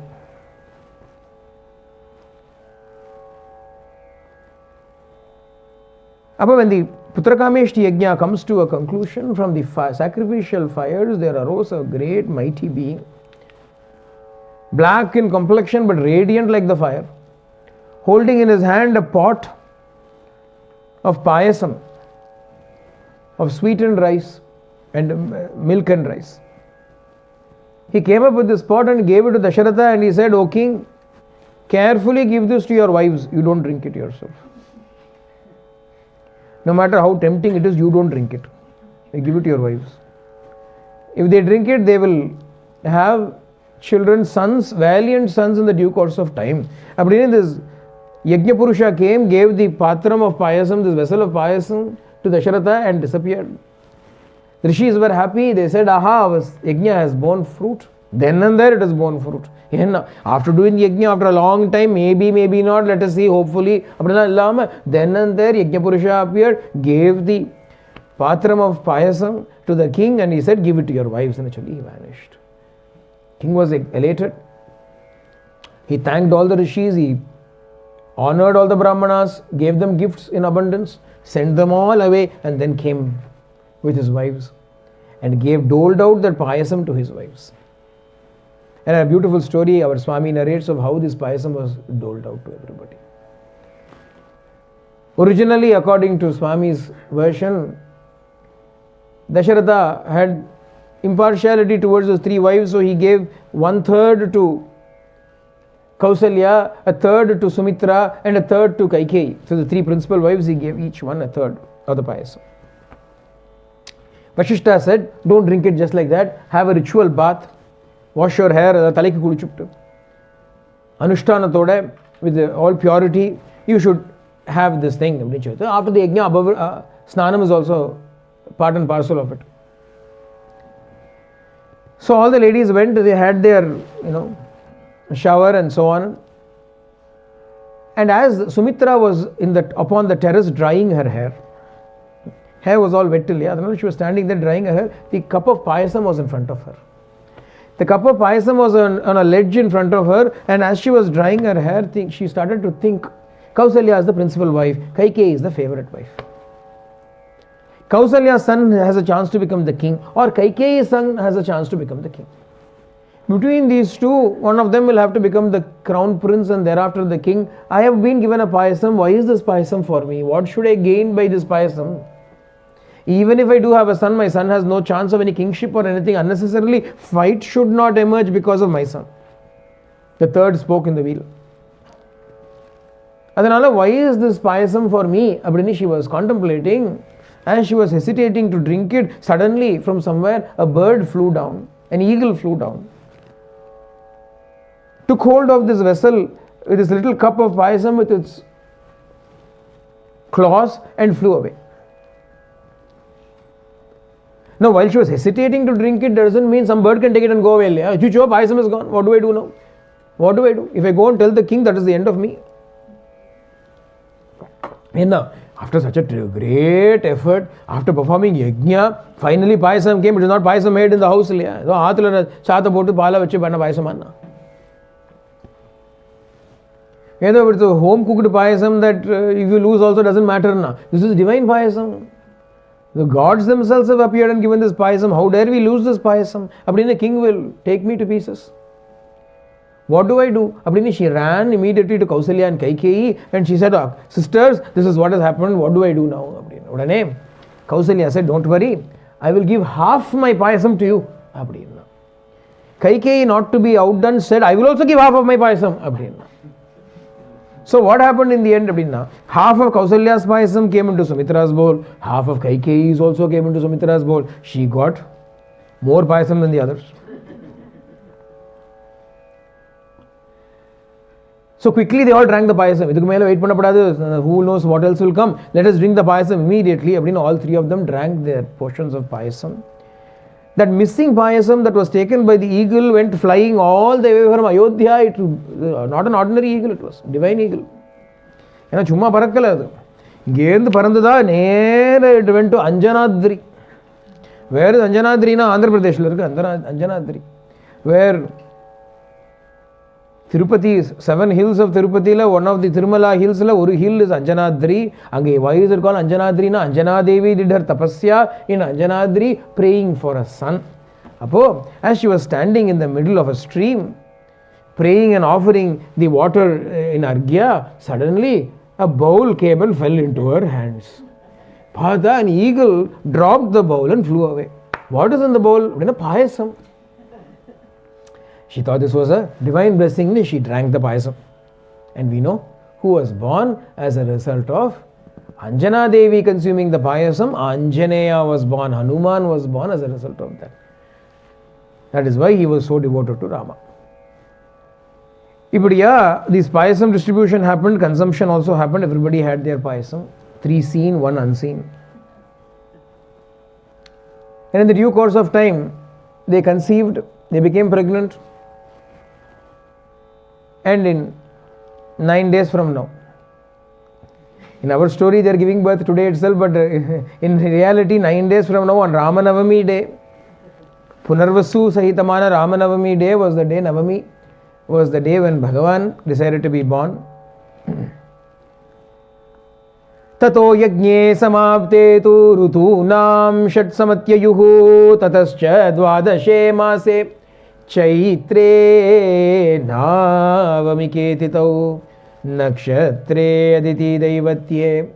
When the Putrakameshti Yajna comes to a conclusion, from the sacrificial fires there arose a great mighty being, black in complexion but radiant like the fire, holding in his hand a pot of payasam, of sweetened rice and milk and rice. He came up with this pot and gave it to Dasharatha, and he said, O king, carefully give this to your wives, you don't drink it yourself. No matter how tempting it is, you don't drink it. You give it to your wives. If they drink it, they will have children, sons, valiant sons in the due course of time. This Yajna Purusha came, gave the patram of payasam, this vessel of payasam to Dasharatha and disappeared. The rishis were happy. They said, aha, our yajna has borne fruit. Then and there it has borne fruit. After doing yajna after a long time, maybe not, let us see, hopefully. Then and there Yajna Purusha appeared, gave the patram of payasam to the king, and he said, give it to your wives. And actually he vanished. King was elated. He thanked all the rishis, he honored all the brahmanas, gave them gifts in abundance, sent them all away, and then came with his wives and doled out that payasam to his wives. And a beautiful story our Swami narrates of how this payasam was doled out to everybody. Originally, according to Swami's version, Dasharatha had impartiality towards his three wives, so he gave 1/3 to Kausalya, 1/3 to Sumitra, and 1/3 to Kaikeyi. So the three principal wives, he gave each one 1/3 of the payasam. Vashishta said, don't drink it just like that, have a ritual bath, wash your hair, talaiki kudichuptu. Anushthanatoda, with all purity, you should have this thing. After the yajna, snanam is also part and parcel of it. So all the ladies went, they had their, shower and so on. And as Sumitra was upon the terrace drying her hair was all wet till she was standing there drying her hair, the cup of payasam was in front of her. The cup of payasam was on a ledge in front of her, and as she was drying her hair, she started to think, Kausalya is the principal wife, Kaikeyi is the favorite wife. Kausalya's son has a chance to become the king, or Kaikeyi's son has a chance to become the king. Between these two, one of them will have to become the crown prince and thereafter the king. I have been given a payasam. Why is this payasam for me? What should I gain by this payasam? Even if I do have a son, my son has no chance of any kingship or anything unnecessarily. Fight should not emerge because of my son. The third spoke in the wheel. Adanala, why is this payasam for me? Abrini, she was contemplating. As she was hesitating to drink it, suddenly from somewhere a bird flew down, an eagle flew down, took hold of this vessel with this little cup of payasam with its claws and flew away. Now, while she was hesitating to drink it, doesn't mean some bird can take it and go away. Chucho, payasam is gone. What do I do now? What do I do? If I go and tell the king, that is the end of me. And now, after such a great effort, after performing yajna, finally payasam came. It is not payasam made in the house. So, chata botu pala vachi banna payasam anna. It's a home cooked payasam that if you lose also doesn't matter now. This is divine payasam. The gods themselves have appeared and given this payasam. How dare we lose this payasam? Abdini, the king will take me to pieces. What do I do? Abdini, she ran immediately to Kausalya and Kaikeyi and she said, sisters, this is what has happened. What do I do now? Abdini, what a name. Kausalya said, don't worry. I will give half my payasam to you. Abdini. Kaikeyi, not to be outdone, said, I will also give half of my payasam. Abdini. So what happened in the end? Half of Kausalya's payasam came into Sumitra's bowl. Half of Kaikeyi's also came into Sumitra's bowl. She got more payasam than the others. So quickly they all drank the payasam. Who knows what else will come? Let us drink the payasam immediately. All three of them drank their portions of payasam. That missing payasam that was taken by the eagle went flying all the way from Ayodhya. Not an ordinary eagle, it was divine eagle. Chumma parakkala. Gend parandada nere it went to Anjanadri. Where is Anjanadri? Andhra Pradesh. Anjanadri. Where Tirupati, 7 hills of Tirupati, one of the Tirumala hills, one hill is Anjanadri. Why is it called Anjanadri? Anjana Devi did her tapasya in Anjanadri praying for a son. As she was standing in the middle of a stream, praying and offering the water in Arghya, suddenly a bowl came and fell into her hands. An eagle dropped the bowl and flew away. What is in the bowl? Payasam. She thought this was a divine blessing. She drank the payasam. And we know who was born as a result of Anjana Devi consuming the payasam. Anjaneya was born. Hanuman was born as a result of that. That is why he was so devoted to Rama. This payasam distribution happened. Consumption also happened. Everybody had their payasam. 3 seen, 1 unseen. And in the due course of time, they conceived, they became pregnant, and in 9 days from now, in our story they are giving birth today itself, but in reality 9 days from now, on Ramanavami day, Punarvasu Sahitamana Ramanavami day was the day, Navami was the day when Bhagavan decided to be born. Tato yajne samapte tu rutunam shat samatyayuhu tatascha dvadashe mase chaitre navamiketitau nakshatre aditi daivatye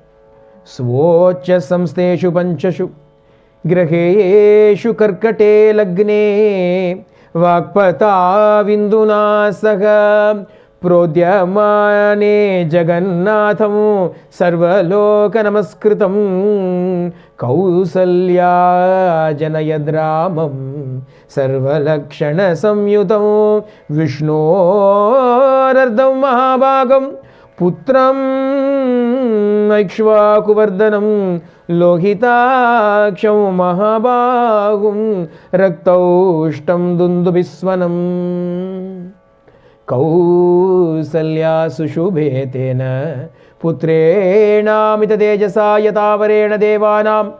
svocha samsteshu panchashu ग्रहेषु कर्कटे लग्ने वाक्पता विन्दुना सह प्रोद्यमाने जगन्नाथं सर्वलोकनमस्कृतं कौसल्या जनयद्रामं सर्वलक्षणसंयुतं विष्णोरर्धं महाभागं पुत्रं ऐक्ष्वाकुवर्धनं लोहिताक्षं महाबाहुं रक्तौष्टं दुन्दुभिस्वनं कौसल्या सुशुभे तेन पुत्रेणामित तेजसा यतावरेण देवानाम्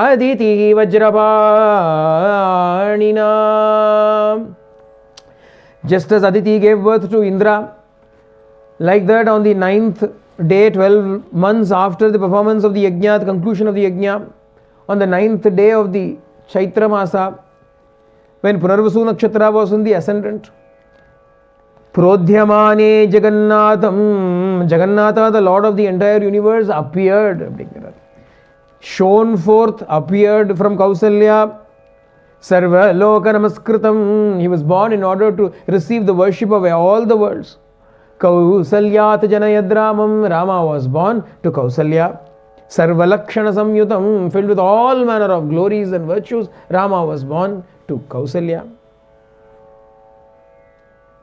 अदितिः वज्रपाणिना. Just as Aditi gave birth to Indra, like that on the 9th day, 12 months after the performance of the yajna, the conclusion of the yajna, on the 9th day of the Chaitra Masa, when Punarvasu Nakshatra was in the ascendant, Prodhyamane Jagannatham, Jagannatha, the Lord of the entire universe, appeared, shone forth, appeared from Kausalya. Sarva Loka Namaskritam, he was born in order to receive the worship of all the worlds. Kausalyat Janayadramam, Rama was born to Kausalya. Sarvalakshana Samyutam, filled with all manner of glories and virtues, Rama was born to Kausalya.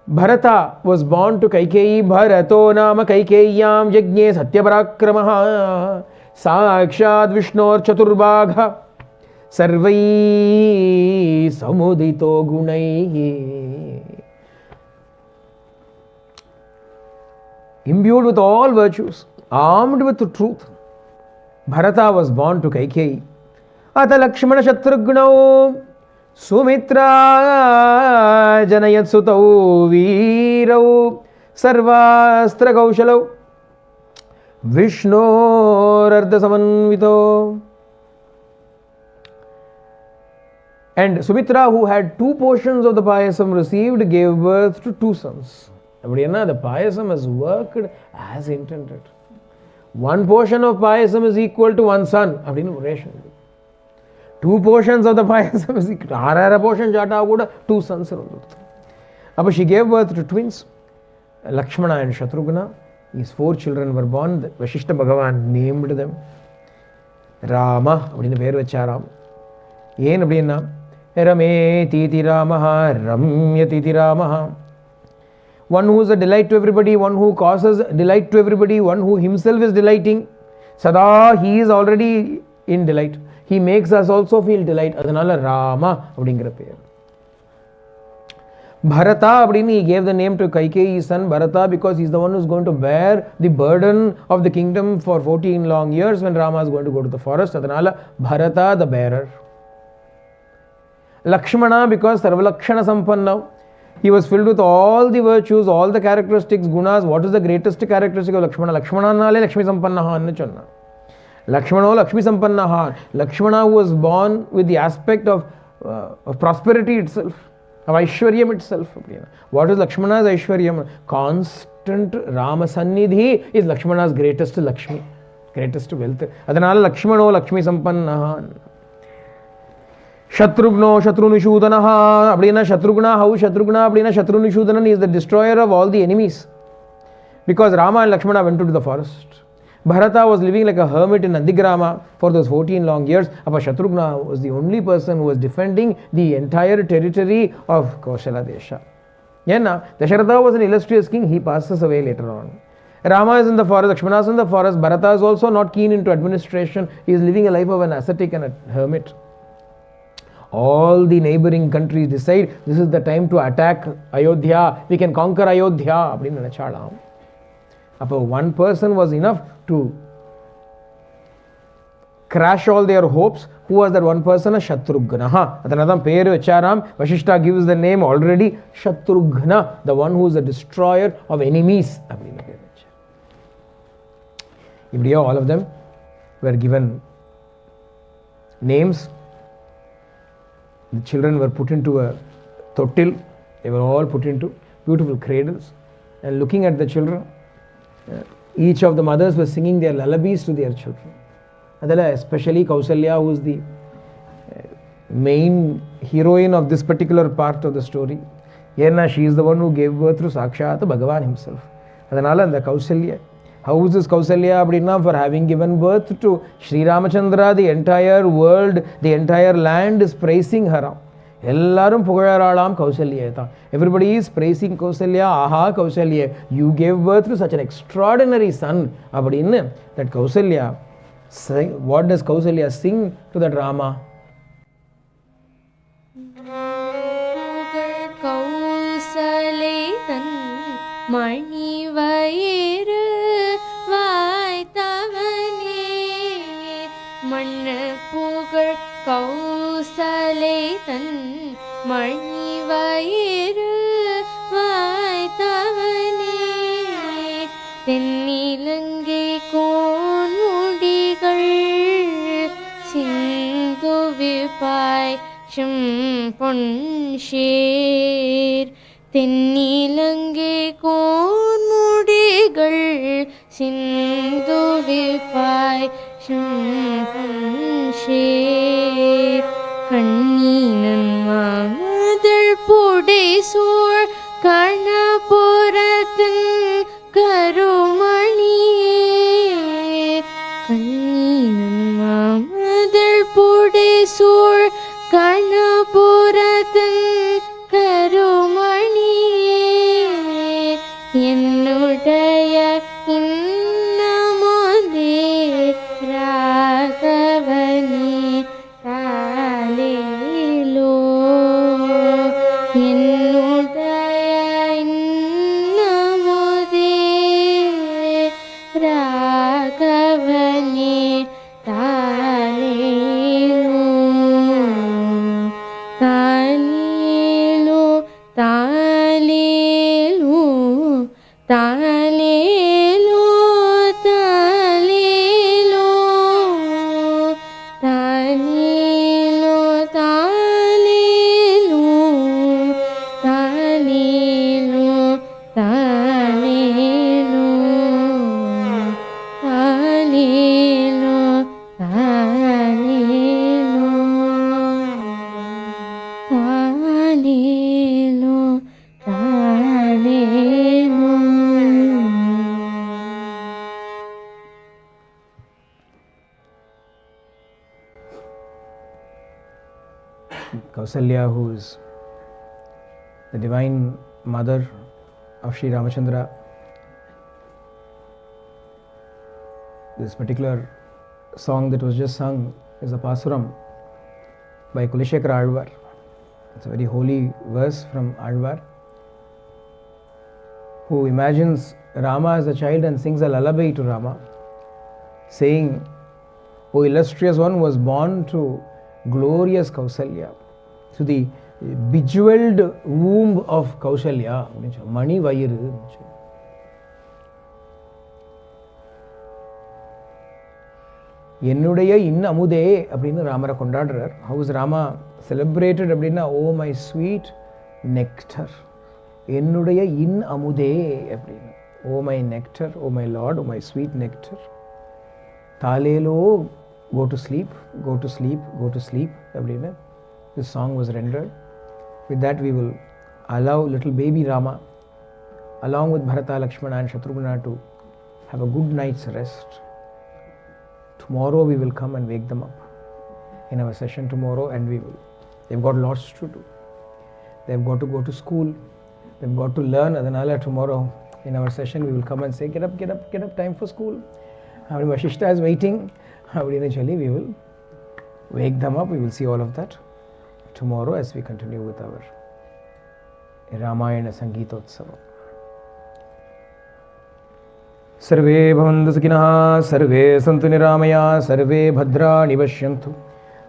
Bharata was born to Kaikeyi. Bharato nama Kaikeyam Yajne Satyaparakramaha Sakshad Vishnor Chaturbagha Sarvai Samudito Gunai. Imbued with all virtues, armed with the truth, Bharata was born to Kaikeyi. Ata Lakshmana Shatrughnau Sumitra Janayat Sutau Virau Sarvastra Kaushalau Vishnu Ardha Samanvito. And Sumitra, who had 2 portions of the payasam received, gave birth to 2 sons. The payasam has worked as intended. 1 portion of payasam is equal to 1 son. 2 portions of the payasam is equal to 6 portion jata kuda 2 sons. But she gave birth to twins, Lakshmana and Shatrughna. These 4 children were born. Vashishta Bhagavan named them Rama. Rame titi Ramaha, Ramya titi Ramaha. One who is a delight to everybody, one who causes delight to everybody, one who himself is delighting. Sada, he is already in delight. He makes us also feel delight. Adanala Rama அப்படிங்கிற பேர். Bharata அப்படின்னு he gave the name to Kaikeyi's son Bharata because he is the one who is going to bear the burden of the kingdom for 14 long years when Rama is going to go to the forest. Adanala Bharata the bearer. Lakshmana because Sarvalakshana Sampanna. He was filled with all the virtues, all the characteristics, gunas. What is the greatest characteristic of Lakshmana? Lakshmana nale Lakshmi Sampannaha annu chonna. Lakshmana Lakshmi Sampannaha. Lakshmana who was born with the aspect of prosperity itself, of Aishwaryam itself. What is Lakshmana's Aishwaryam? Constant Rama Sannidhi is Lakshmana's greatest Lakshmi, greatest wealth. Adanala Lakshmano Lakshmi Sampannaha. Shatrugno Shatrunishudanaha. Abdina Shatrugna, how Shatrugna? Abdina Shatrunishudanan is the destroyer of all the enemies. Because Rama and Lakshmana went into the forest. Bharata was living like a hermit in Nandigrama for those 14 long years. But Shatrugna was the only person who was defending the entire territory of Kaushala Desha. Dasharatha was an illustrious king. He passes away later on. Rama is in the forest, Lakshmana is in the forest. Bharata is also not keen into administration. He is living a life of an ascetic and a hermit. all the neighboring countries decide this is the time to attack Ayodhya, we can conquer Ayodhya அப்படின்னு நினைச்சாலாம். அப்போ one person was enough to crash all their hopes. Who was that one person? Shatrugna. அதனால்தான் பேர் வச்சாராம். Vashishta gives the name already, Shatrugna, the one who is the destroyer of enemies அப்படின்னு பேர் வச்சார். இப்படியோ all of them were given names. The children were put into a totil. They were all put into beautiful cradles. And looking at the children, each of the mothers were singing their lullabies to their children. Adala, especially Kausalya, who is the main heroine of this particular part of the story. Yerna, she is the one who gave birth to Sakshat Bhagavan himself. Adanala, and the Kausalya. How is this Kausalya abdina? For having given birth to Sri Ramachandra, the entire world, the entire land is praising her. எல்லாரும் புகழறாளாம் கௌசல்யா தான். Everybody is praising Kausalya. Aha, Kausalya, you gave birth to such an extraordinary son. அப்படின்னு that Kausalya, what does Kausalya sing to that Rama? கௌசலை தன் மணி வயிறு வாய்த்தவனே மண்ண புகழ் கௌசலை தன் மணி வயிறு வாய்த்தவனே தென்னிலங்கை கோன்முடிகள் சிந்துவிப்பாய் பொன்ஷேர் தென்னிலங்கை கோன்முடிகள் சிந்துவிப்பாய் பொன்ஷேர் கண்ணீனன் மாமதழ் புடைசூழ் கணபுரத்தின் கருமணியே கண்ணீனன் மாமதழ் புடைசூழ் கணபுரத்தின் கருமணியே என்னுடைய இன்னமுதே ராகவனே தாலேலோ என்னுடைய இன்னமுதே ராகவனே தாலேலோ தாலேலோ தாலேலோ தாலேலோ தாலேலோ தாலேலோ தாலேலோ தாலேலோ தாலேலோ தாலேலோ தாலேலோ தாலேலோ Kausalya, who is the divine mother of Sri Ramachandra. This particular song that was just sung is a Pasuram by Kulashekara Alvar. It's a very holy verse from Alvar, who imagines Rama as a child and sings a lullaby to Rama, saying, O illustrious one who was born to glorious Kausalya, to the bejeweled womb of Kausalya, Mani Vayiru. என்னுடைய அமுதே அப்படின்னு ராமரை கொண்டாடுறார். How is Rama celebrated அப்படின்னா, oh my sweet nectar, என்னுடைய அமுதே அப்படின்னு, oh my nectar, oh my Lord, oh my sweet nectar. தாலேலோ, go to sleep, go to sleep, go to sleep அப்படின்னு this song was rendered. With that we will allow little baby Rama along with Bharata, Lakshmana and Shatrugna to have a good night's rest. Tomorrow we will come and wake them up in our session tomorrow, and they've got lots to do. They've got to go to school, they've got to learn. Adanala tomorrow in our session we will come and say, get up, get up, get up, time for school. Vashishta is waiting. We will wake them up. We will see all of that. tomorrow as we continue with our Ramayana Sangitotsavam. Sarve bhavantu sukhinah, sarve santu niramaya, sarve bhadrani pashyantu,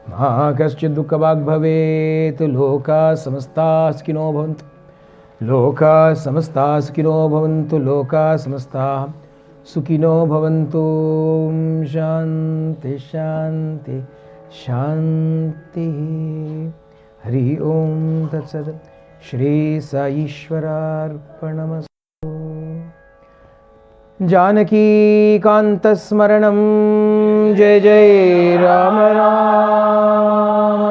ma kaschid dukkhavag bhavet, loka samasta sukhino bhavantu, loka samasta sukhino bhavantu, loka samasta sukhino bhavantu. Shanti shanti shanti. Hari Om Tat Sat. Shri Sai Ishwararpanamastu. Janaki Kanta Smaranam. Jai Jai Rama Rama.